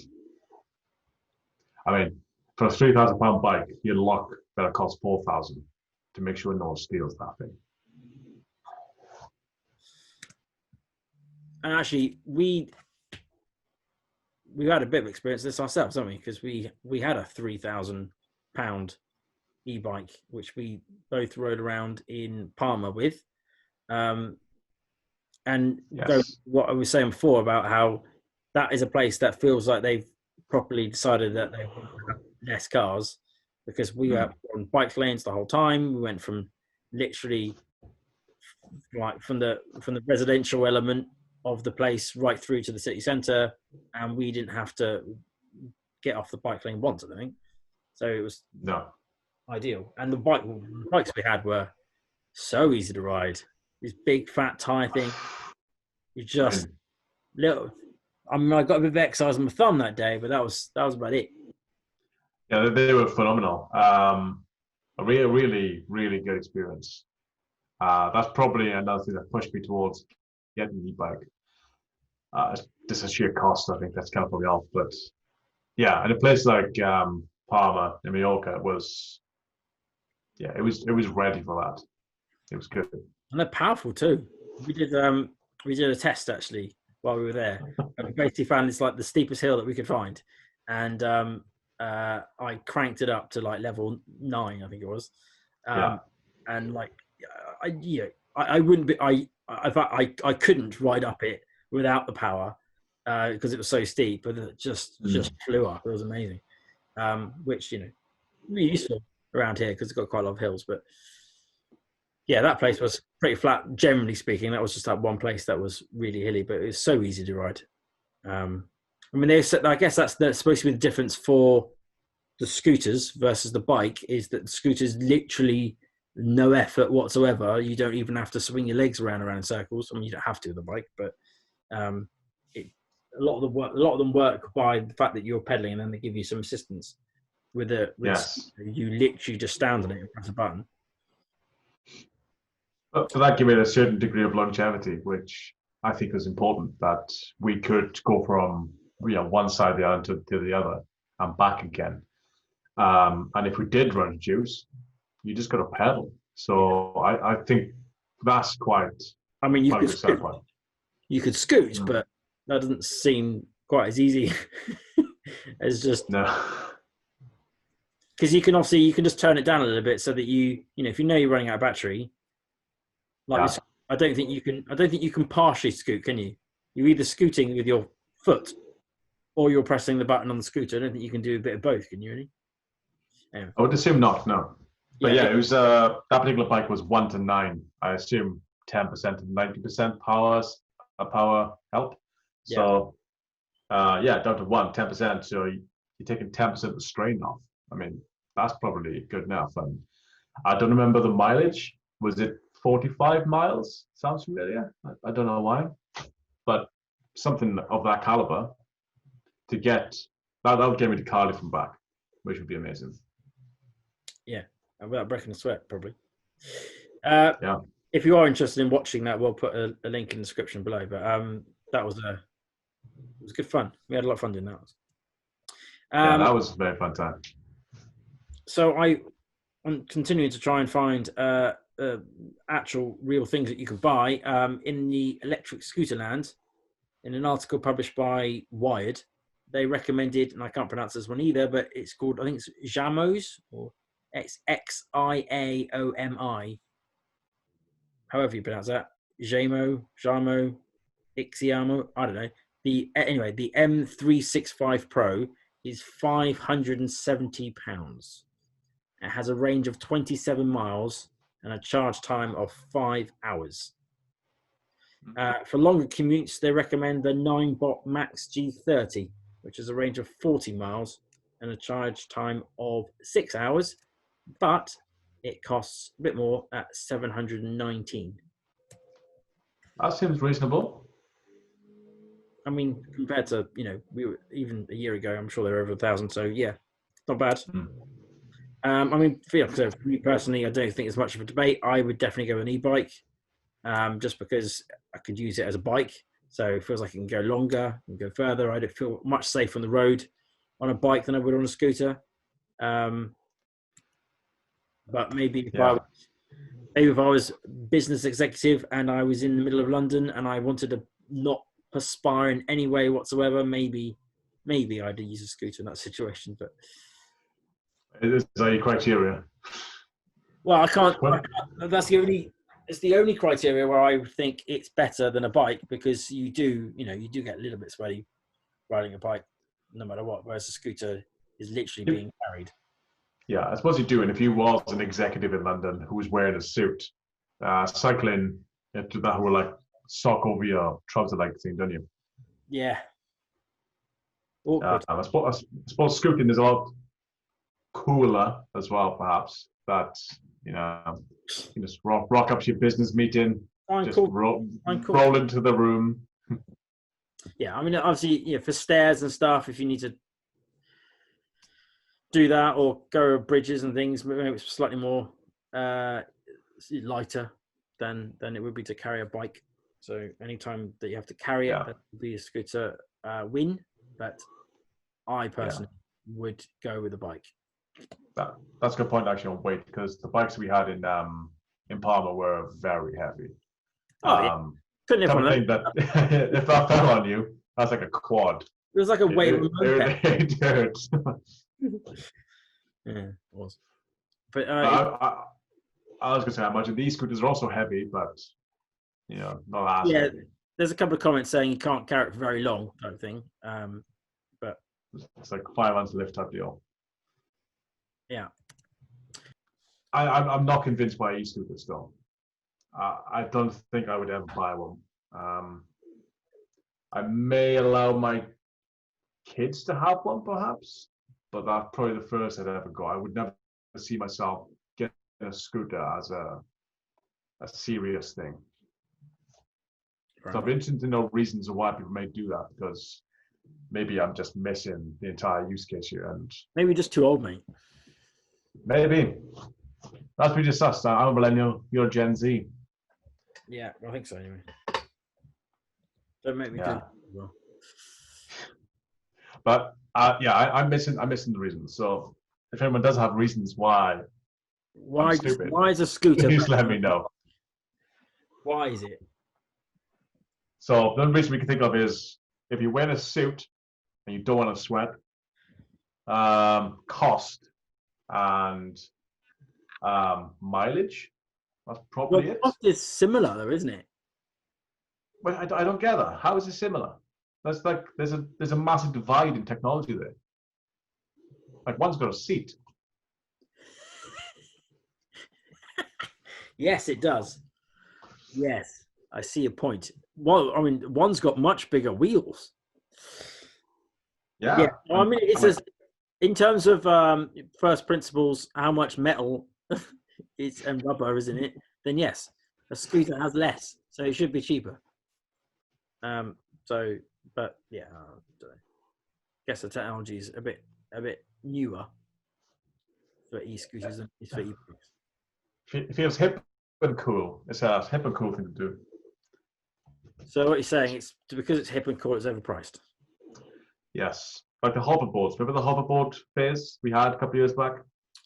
I mean, for a £3,000 bike, your lock better cost £4,000 to make sure no one steals that thing. And actually, we've had a bit of experience this ourselves, haven't we? Because we had a £3,000 e-bike, which we both rode around in Palma with. And what I was saying before about how that is a place that feels like they've properly decided that they want to have less cars, because we were on bike lanes the whole time. We went from literally like from the residential element of the place right through to the city centre, and we didn't have to get off the bike lane once, I think. So it was ideal. And the bikes we had were so easy to ride. These big fat tire thing. You just little. I mean, I got a bit of exercise on my thumb that day, but that was about it. Yeah, they were phenomenal. A really, really good experience. That's probably another thing that pushed me towards getting an e-bike. Just a sheer cost, I think that's kind of probably off. But yeah, and a place like Palma in Mallorca was ready for that. It was good. And they're powerful too. We did a test actually while we were there. And we basically found it's like the steepest hill that we could find, and I cranked it up to like level 9, I think it was, Yeah. and like I wouldn't be I couldn't ride up it without the power because it was so steep, but it just flew up. It was amazing, which really useful around here because it's got quite a lot of hills, but. Yeah, that place was pretty flat. Generally speaking, that was just that one place that was really hilly, but it was so easy to ride. I mean, I guess that's supposed to be the difference for the scooters versus the bike is that the scooters literally no effort whatsoever. You don't even have to swing your legs around in circles. I mean, you don't have to with the bike, but a lot of them work by the fact that you're pedaling, and then they give you some assistance with Yes. you literally just stand on it and press a button. But that gave it a certain degree of longevity, which I think was important, that we could go from one side of the island to the other and back again. And if we did run juice, you just got to pedal. So I think that's quite. I mean, you could scoot, Mm. but that doesn't seem quite as easy as just No. because you can just turn it down a little bit so that if you're running out of battery. I don't think you can partially scoot, can you? You're either scooting with your foot or you're pressing the button on the scooter. I don't think you can do a bit of both, can you really? Anyway. I would assume not, no. But it was that particular bike was 1 to 9. I assume 10% to 90% power help. So down to 10%. So you're taking 10% of the strain off. I mean, that's probably good enough. And I don't remember the mileage. Was it 45 miles? Sounds familiar. I don't know why, but something of that caliber to get that would get me to Cardiff and back, which would be amazing. Yeah, and without breaking a sweat, probably. If you are interested in watching that, we'll put a link in the description below. But that was it was good fun. We had a lot of fun doing that. That was a very fun time. So I'm continuing to try and find actual real things that you can buy in the electric scooter land. In an article published by Wired, they recommended, and I can't pronounce this one either, but it's called, I think it's Xamos, or Xiaomi, however you pronounce that. Jamo, Ixiamo, I don't know. The M365 Pro is £570. It has a range of 27 miles and a charge time of 5 hours. For longer commutes, they recommend the 9-bot Max G30, which is a range of 40 miles and a charge time of 6 hours, but it costs a bit more at $719. That seems reasonable. I mean, compared to, we were even a year ago, I'm sure they were over 1,000. So yeah, not bad. I mean, for me personally, I don't think it's much of a debate. I would definitely go with an e-bike, just because I could use it as a bike. So it feels like I can go longer and go further. I'd feel much safer on the road on a bike than I would on a scooter. But maybe if I was business executive and I was in the middle of London and I wanted to not perspire in any way whatsoever, maybe I'd use a scooter in that situation. But is that your criteria? Well, I can't. It's the only criteria where I think it's better than a bike, because you do get a little bit sweaty riding a bike, no matter what. Whereas a scooter is literally being carried. Yeah, I suppose you do. And if you was an executive in London who was wearing a suit, cycling, you have to do that whole like sock over your trouser like thing, don't you? Yeah. Awkward. I suppose scooting is a lot cooler as well, perhaps. That you just rock up to your business meeting, roll into the room. Yeah, I mean, obviously, for stairs and stuff, if you need to do that or go over bridges and things, maybe it's slightly more lighter than it would be to carry a bike. So anytime that you have to carry it, that would be a scooter win. But I personally would go with a bike. That's a good point actually on weight, because the bikes we had in in Palma were very heavy. Oh yeah, couldn't lift Kind one of of thing that if that fell on you, that's like a quad. It was like a weight of a moped. It hurts. Yeah, it was. But I was gonna say, I imagine these scooters are also heavy, but not as yeah, heavy. there's a couple of comments saying you can't carry it for very long, type thing. But It's like 5 months lift type deal. yeah, I'm not convinced by e-scooters still. I don't think I would ever buy one. I may allow my kids to have one, perhaps, but that's probably the first I'd ever go. I would never see myself getting a scooter as a serious thing. right. So I'm interested to know reasons why people may do that, because maybe I'm just missing the entire use case here, and Maybe just too old, mate. maybe that's we discussed. I'm a millennial. You're Gen Z. Yeah, I think so. Anyway, don't make me Yeah. do that as well. But I'm missing the reasons. So if anyone does have reasons why I'm stupid, Why is a scooter? please let me know. Why is it? So the only reason we can think of is if you wear a suit and you don't want to sweat, cost and mileage. That's probably it. Cost is similar, though, isn't it? But I don't get that. How is it similar? That's like there's a massive divide in technology there. Like one's got a seat. Yes, it does. Yes, I see your point. Well, I mean, one's got much bigger wheels. Yeah. I mean, it's just in terms of first principles, how much metal is and rubber is in it. Then yes, a scooter has less, so it should be cheaper. But yeah, I guess the technology is a bit newer for e-scooters than it's for e-bikes. It feels hip and cool. It's a hip and cool thing to do. So what you're saying, it's because it's hip and cool, it's overpriced. Yes. Like the hoverboards. Remember the hoverboard phase we had a couple of years back?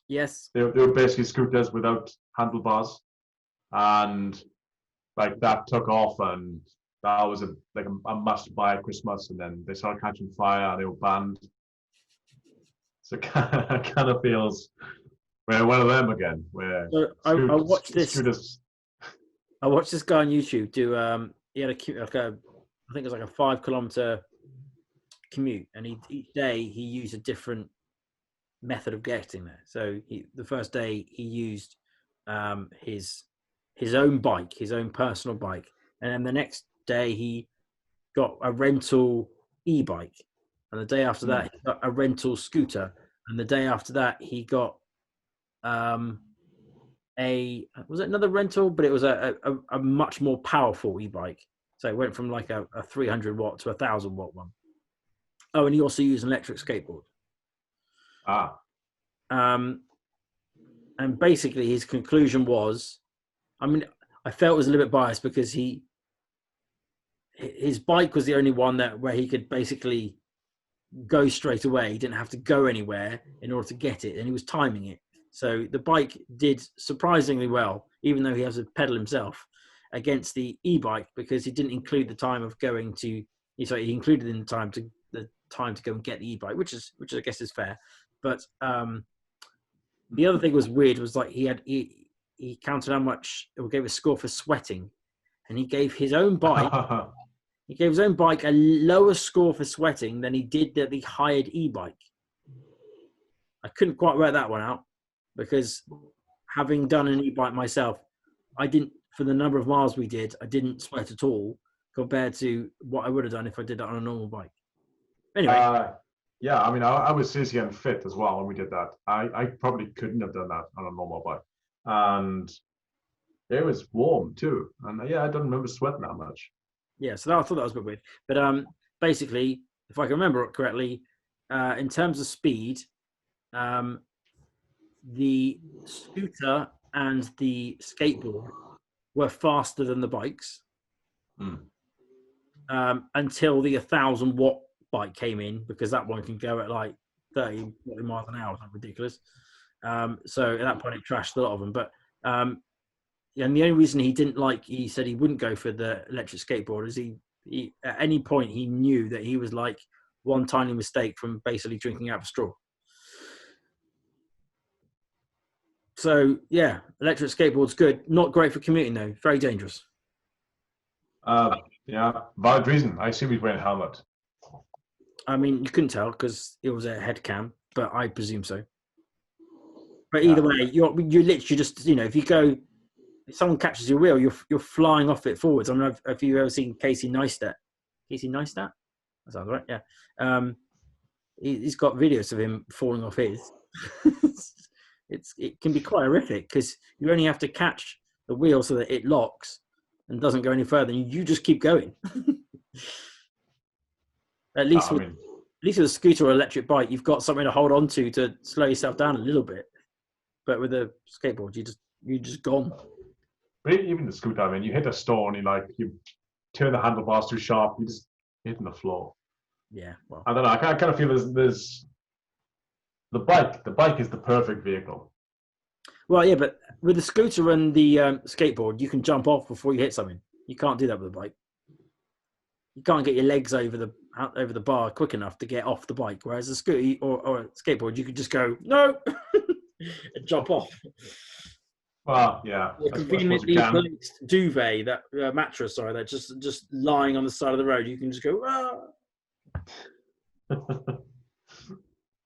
Yes. They were basically scooters without handlebars. And like that took off, and that was a must buy at Christmas, and then they started catching fire and they were banned. So it kind of feels we're one of them again. Where So I watched this. Scooters. I watched this guy on YouTube do. He had I think it was like a 5 kilometer commute, and each day he used a different method of getting there. So the first day he used his own bike, his own personal bike, and then the next day he got a rental e-bike, and the day after that he got a rental scooter, and the day after that he got was it another rental, but it was a much more powerful e-bike. So it went from like a 300 watt to a 1,000 watt one. Oh, and he also used an electric skateboard. And basically his conclusion was, I mean, I felt it was a little bit biased because his bike was the only one where he could basically go straight away. He didn't have to go anywhere in order to get it, and he was timing it. So the bike did surprisingly well, even though he has to pedal himself, against the e-bike, because he didn't include the time of going to. Sorry, he included in the time to go and get the e-bike, which I guess is fair. But the other thing was weird was like he counted how much it gave a score for sweating, and he gave his own bike. He gave his own bike a lower score for sweating than he did the hired e-bike. I couldn't quite work that one out, because having done an e-bike myself, I didn't, for the number of miles we did, I didn't sweat at all compared to what I would have done if I did it on a normal bike. Anyway. Yeah, I mean, I was seriously unfit as well when we did that. I probably couldn't have done that on a normal bike. And it was warm too. And yeah, I don't remember sweating that much. Yeah, so I thought that was a bit weird. But basically, if I can remember it correctly, in terms of speed, the scooter and the skateboard were faster than the bikes until the 1,000 watt bike came in, because that one can go at like 30 miles an hour. That's ridiculous. So at that point, it trashed a lot of them. But and the only reason he said he wouldn't go for the electric skateboard is he at any point he knew that he was like one tiny mistake from basically drinking out of a straw. So yeah, electric skateboard's good. Not great for commuting though. Very dangerous. Yeah, valid reason. I assume he's wearing a helmet. I mean, you couldn't tell because it was a head cam, but I presume so. But Yeah. either way, you're literally just if someone catches your wheel, you're flying off it forwards. I mean, have you ever seen Casey Neistat? Casey Neistat? That sounds right. Yeah. He's got videos of him falling off his. It can be quite horrific because you only have to catch the wheel so that it locks and doesn't go any further. And you just keep going. At least with a scooter or electric bike, you've got something to hold on to slow yourself down a little bit. But with a skateboard, you're just gone. But even the scooter, I mean, you hit a stone, you turn the handlebars too sharp, you just hit the floor. Yeah, well, I don't know. I kind of feel there's the bike. The bike is the perfect vehicle. Well, yeah, but with the scooter and the skateboard, you can jump off before you hit something. You can't do that with a bike. You can't get your legs over the bar quick enough to get off the bike. Whereas a scooter or a skateboard, you could just go no and jump off. Well, yeah. A conveniently placed duvet, that mattress, sorry, that just lying on the side of the road. You can just go.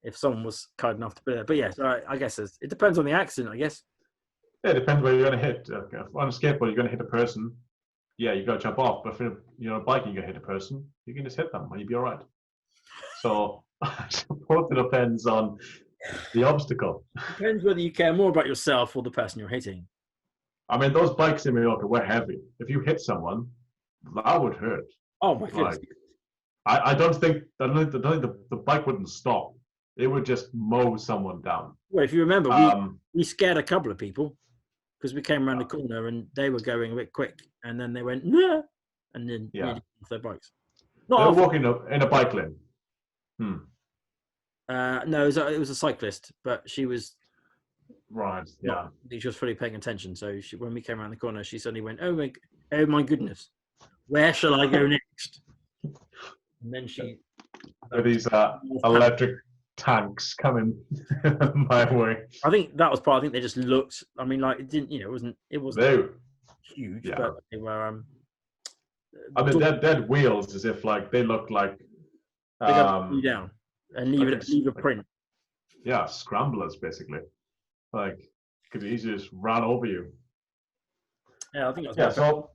If someone was kind enough to put it, but yeah, so I guess it depends on the accident. I guess. Yeah, it depends where you're going to hit. On a skateboard, you're going to hit a person. Yeah, you got to jump off. But if you're on a bike and you're going to hit a person, you can just hit them and you'll be all right. So I suppose it depends on the obstacle. Depends whether you care more about yourself or the person you're hitting. I mean, those bikes in Mallorca were heavy. If you hit someone, that would hurt. Oh my goodness! I don't think the bike wouldn't stop. It would just mow someone down. Well, if you remember, we scared a couple of people because we came around the corner and they were going a bit quick, and then they went no, and then nearly off their bikes. They were walking in a bike lane. No, it was a cyclist, but she was right. Yeah, she was fully paying attention. So when we came around the corner, she suddenly went, "Oh my goodness, where shall I go next?" And then she with these electric tanks coming my way. I think that was part. I think they just looked. I mean, like it didn't. It wasn't huge, but they were. I mean, they're wheels as if like they look like. They got you down and leave a print. Yeah, scramblers basically. Like could easily just run over you. Yeah, I think that's so.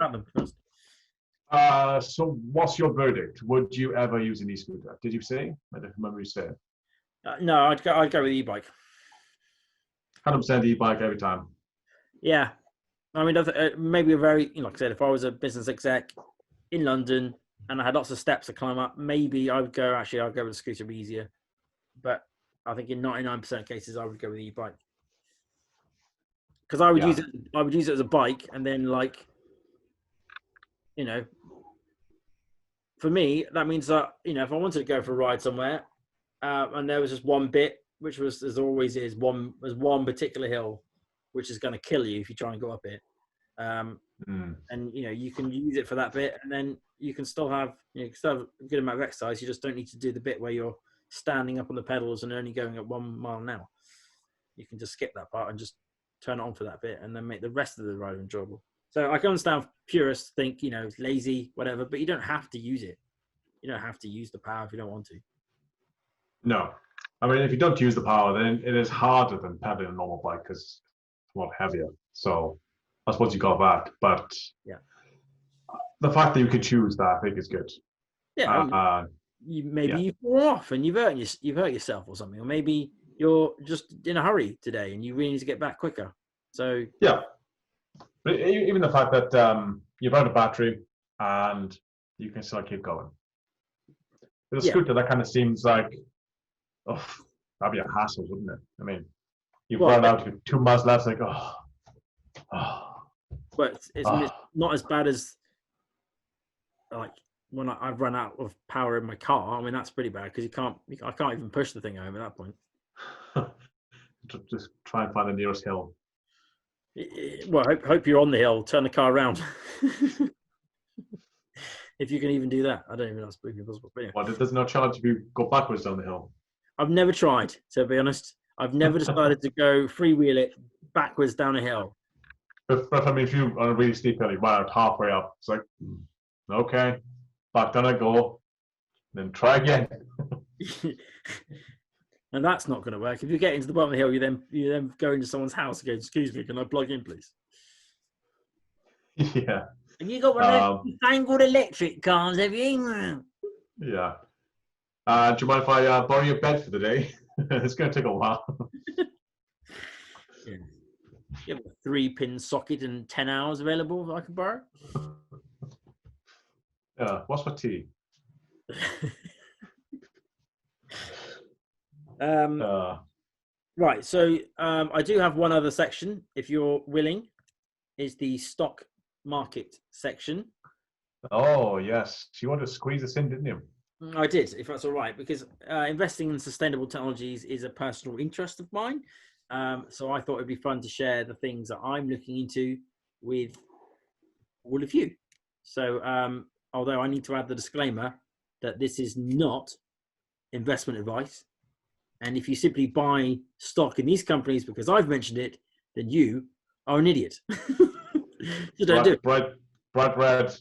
So what's your verdict? Would you ever use an e-scooter? Did you say? I don't remember you saying. No, I'd go with e-bike. 100% e-bike every time. Yeah, I mean, maybe like I said, if I was a business exec in London and I had lots of steps to climb up, maybe I'd go with the scooter, be easier. But I think in 99% of cases, I would go with the e-bike because I would use it. I would use it as a bike, and then for me, that means that if I wanted to go for a ride somewhere. And there was just one bit, which was, as always is, one particular hill, which is going to kill you if you try and go up it. And you can use it for that bit, and then you can still have a good amount of exercise. You just don't need to do the bit where you're standing up on the pedals and only going at 1 mile an hour. You can just skip that part and just turn it on for that bit, and then make the rest of the ride enjoyable. So I can understand purists think it's lazy, whatever, but you don't have to use it. You don't have to use the power if you don't want to. No, I mean if you don't use the power, then it is harder than pedaling a normal bike because it's a lot heavier. So I suppose you got that, but the fact that you could choose that, I think, is good. Yeah, you fall off and you've hurt yourself or something, or maybe you're just in a hurry today and you really need to get back quicker. So yeah, but even the fact that you've out a battery and you can still keep going. With a scooter, that kind of seems like. Oh, that'd be a hassle, wouldn't it? I mean, you've run out 2 miles left, like, But it's not as bad as like when I've run out of power in my car. I mean, that's pretty bad because I can't even push the thing home at that point. Just try and find the nearest hill. Well, hope you're on the hill. Turn the car around. If you can even do that, I don't even know if it's possible. But anyway. Well, it does not charge if you go backwards down the hill. I've never tried, to be honest. I've never decided to go freewheel it backwards down a hill. But I mean, if you on a really steep hill, you run out halfway up. It's like, okay, back down I go, then try again. And that's not going to work. If you get into the bottom of the hill, you then go into someone's house and go, "Excuse me, can I plug in, please?" Yeah. Have you got one of those fangled electric cars? Have you? Yeah. Do you mind if I borrow your bed for the day? It's going to take a while. Yeah. You have a 3-pin socket and 10 hours available I can borrow. Yeah. What's for tea? Right. So I do have one other section, if you're willing, is the stock market section. Oh, yes. You wanted to squeeze us in, didn't you? I did, if that's all right, because investing in sustainable technologies is a personal interest of mine. So I thought it'd be fun to share the things that I'm looking into with all of you. So although I need to add the disclaimer that this is not investment advice, and if you simply buy stock in these companies because I've mentioned it, then you are an idiot. So don't do it. Bright red.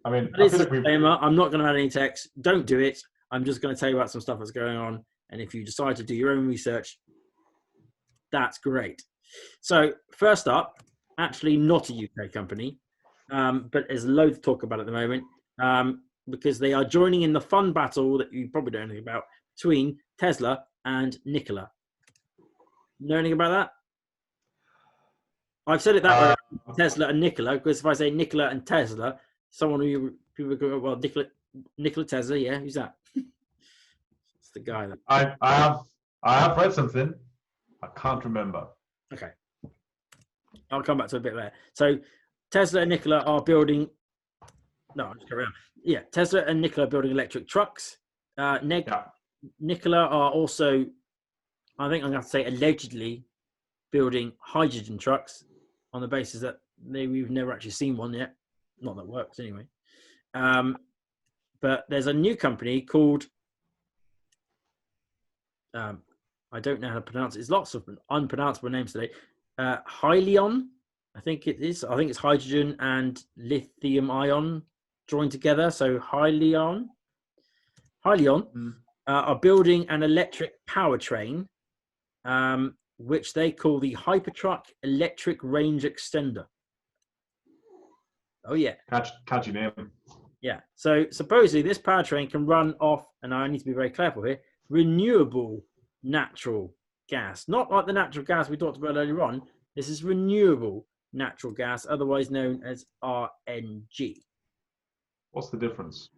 I mean, I feel like I'm not going to add any text. Don't do it. I'm just going to tell you about some stuff that's going on. And if you decide to do your own research, that's great. So first up, actually not a UK company, but there's loads to talk about at the moment because they are joining in the fun battle that you probably don't know anything about between Tesla and Nikola. Know anything about that? I've said it that way, Tesla and Nikola, because if I say Nikola and Tesla, someone who people go, well, Nikola Tesla, yeah, who's that? It's the guy that I have read something. I can't remember. Okay, I'll come back to a bit later. So Tesla and Nikola are building. No, I'll just carry on. Yeah, Tesla and Nikola are building electric trucks. Nikola are also, I think I'm going to say, allegedly building hydrogen trucks on the basis that we've never actually seen one yet. Not that works anyway. But there's a new company called, I don't know how to pronounce it. There's lots of unpronounceable names today. Hyliion, I think it is. I think it's hydrogen and lithium ion joined together. So Hyliion are building an electric powertrain, which they call the Hypertruck Electric Range Extender. Oh, yeah. Catchy name. Yeah. So supposedly this powertrain can run off, and I need to be very careful here, renewable natural gas. Not like the natural gas we talked about earlier on. This is renewable natural gas, otherwise known as RNG. What's the difference?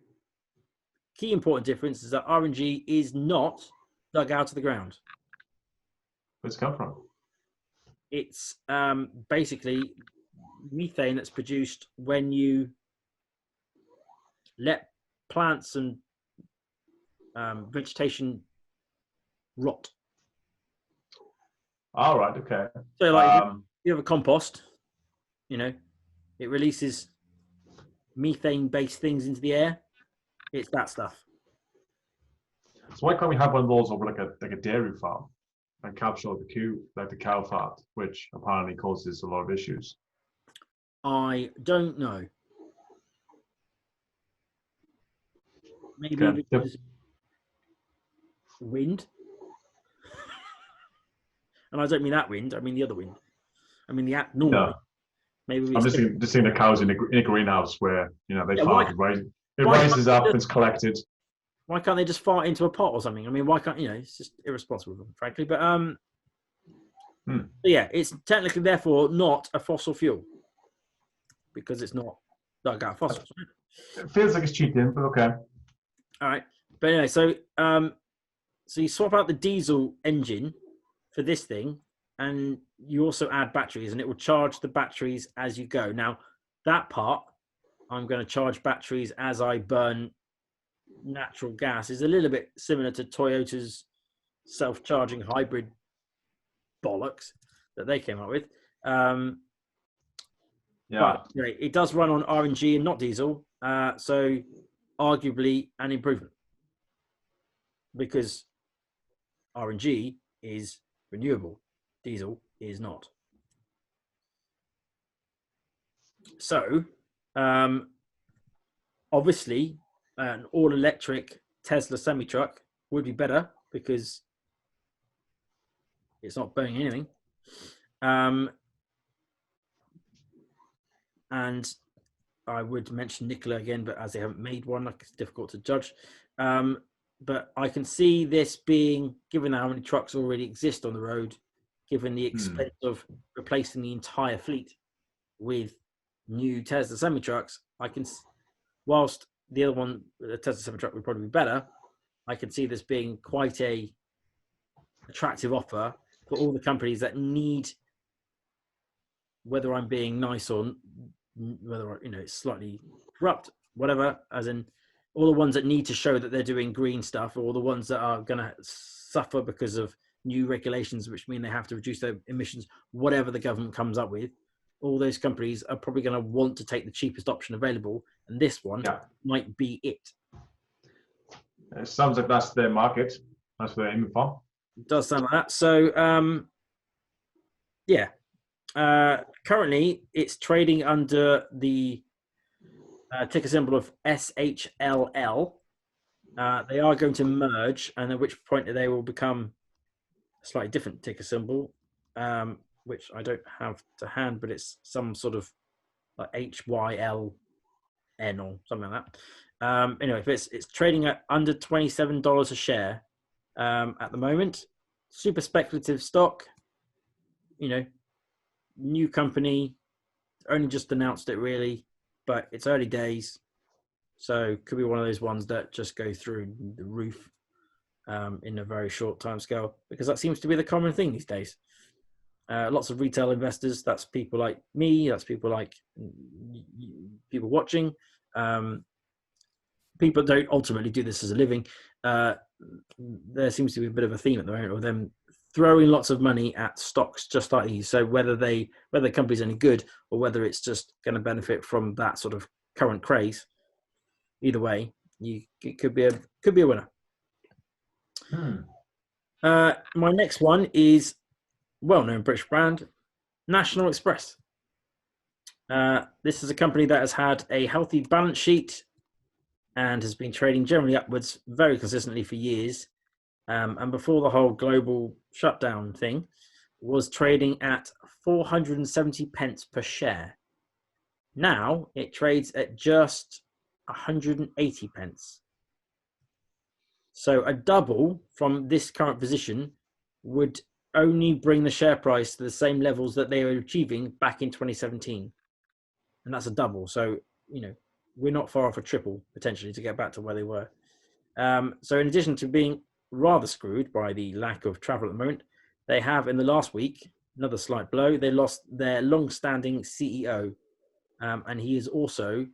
Key important difference is that RNG is not dug out of the ground. Where's it come from? It's basically methane that's produced when you let plants and vegetation rot. All right. Okay. So, like, if you have a compost, it releases methane-based things into the air. It's that stuff. So why can't we have one of those over like a dairy farm and capture the cow fat, which apparently causes a lot of issues? I don't know. Maybe Okay. because wind. And I don't mean that wind. I mean the other wind. I mean the normal. No. Wind. Maybe I'm just seeing the cows in a greenhouse where they fart. It rises up, it's collected. Why can't they just fart into a pot or something? I mean, why can't it's just irresponsible, frankly. But yeah, it's technically therefore not a fossil fuel because it's not dug out of fossils. It feels like it's cheating, but okay. All right, but anyway, so you swap out the diesel engine for this thing, and you also add batteries, and it will charge the batteries as you go. Now, that part, I'm going to charge batteries as I burn natural gas, is a little bit similar to Toyota's self-charging hybrid bollocks that they came up with. Yeah. But it does run on RNG and not diesel, so arguably an improvement because RNG is renewable, diesel is not. So, obviously, an all-electric Tesla semi-truck would be better because it's not burning anything. And I would mention Nikola again, but as they haven't made one, it's difficult to judge. But I can see this being, given how many trucks already exist on the road, given the expense of replacing the entire fleet with new Tesla semi-trucks, I can, whilst the other one, the Tesla semi-truck would probably be better, I can see this being quite a attractive offer for all the companies that need, whether I'm being nice or whether it's slightly corrupt, whatever, as in all the ones that need to show that they're doing green stuff, or the ones that are going to suffer because of new regulations, which mean they have to reduce their emissions, whatever the government comes up with. All those companies are probably going to want to take the cheapest option available, and this one might be it. It sounds like that's their market. That's what they're aiming for. It does sound like that. So, currently it's trading under the ticker symbol of SHLL. They are going to merge, and at which point they will become a slightly different ticker symbol, which I don't have to hand, but it's some sort of like HYLN or something like that. Anyway, it's trading at under $27 a share at the moment. Super speculative stock. New company, only just announced it really, but it's early days, so could be one of those ones that just go through the roof in a very short time scale, because that seems to be the common thing these days. Lots of retail investors, that's people like me, that's people like people watching. People don't ultimately do this as a living. There seems to be a bit of a theme at the moment of them throwing lots of money at stocks just like these. So whether the company's any good or whether it's just going to benefit from that sort of current craze, either way, it could be a winner. My next one is well-known British brand, National Express. This is a company that has had a healthy balance sheet and has been trading generally upwards very consistently for years. And before the whole global shutdown thing, was trading at 470 pence per share. Now it trades at just 180 pence. So a double from this current position would only bring the share price to the same levels that they were achieving back in 2017. And that's a double. So, we're not far off a triple potentially to get back to where they were. So in addition to being rather screwed by the lack of travel at the moment, they have in the last week, another slight blow, they lost their long-standing CEO. And he has also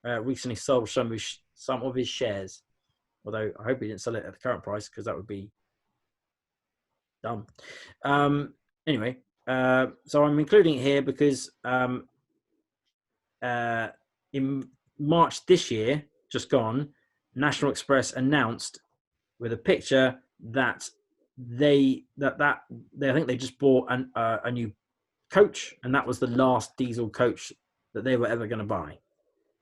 recently sold some of his shares. Although I hope he didn't sell it at the current price, because that would be dumb. Anyway, so I'm including it here because in March this year, just gone, National Express announced with a picture that I think they just bought a new coach, and that was the last diesel coach that they were ever going to buy,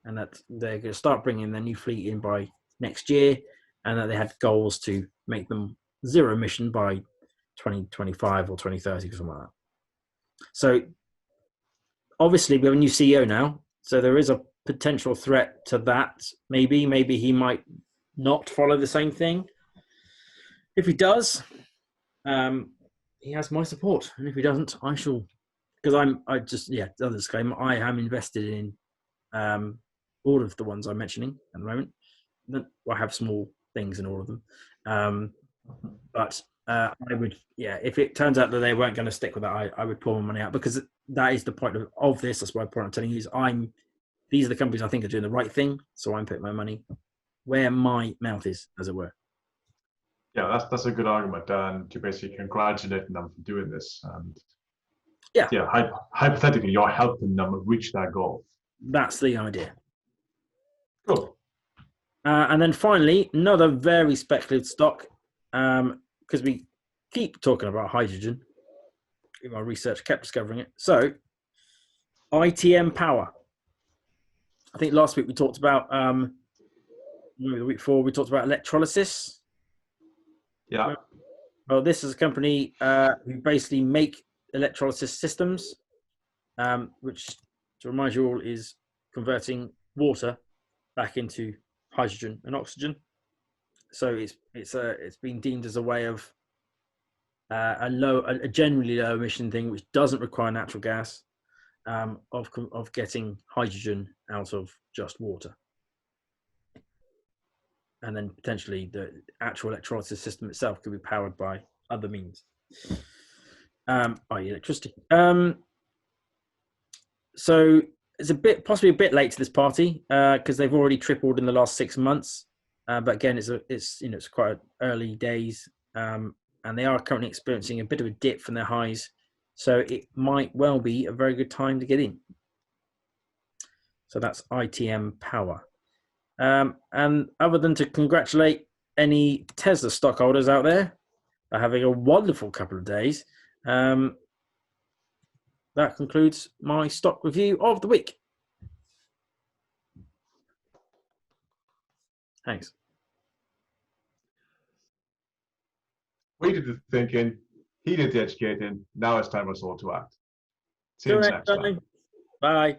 and that they're going to start bringing their new fleet in by next year, and that they had goals to make them zero emission by 2025 or 2030 or something like that. So obviously we have a new CEO now, so there is a potential threat to that. Maybe he might not follow the same thing. If he does, he has my support, and if he doesn't, I shall, because other disclaimer, I am invested in all of the ones I'm mentioning at the moment. I have small things in all of them, but I would, if it turns out that they weren't going to stick with that, I would pull my money out, because that is the point of this. That's why I'm telling you is these are the companies I think are doing the right thing, so I'm putting my money where my mouth is, as it were. Yeah, that's a good argument, and to basically congratulate them for doing this. And Yeah, Yeah, hypothetically, you're helping them reach that goal. that's the idea. Cool. And then finally, another very speculative stock, because we keep talking about hydrogen. In my research, kept discovering it. So, ITM Power. I think last week we talked about, maybe the week before, we talked about electrolysis. Yeah. Well, this is a company who basically make electrolysis systems, which, to remind you all, is converting water back into hydrogen and oxygen. So it's been deemed as a way of a generally low emission thing, which doesn't require natural gas, of getting hydrogen out of just water, and then potentially the actual electrolysis system itself could be powered by other means, i.e., electricity. So it's possibly a bit late to this party because they've already tripled in the last 6 months. But again, it's quite early days, and they are currently experiencing a bit of a dip from their highs. So it might well be a very good time to get in. So that's ITM Power. And other than to congratulate any Tesla stockholders out there for having a wonderful couple of days, that concludes my stock review of the week. Thanks. We did the thinking, he did the educating. Now it's time for us all to act. See you Till next time. time. Bye.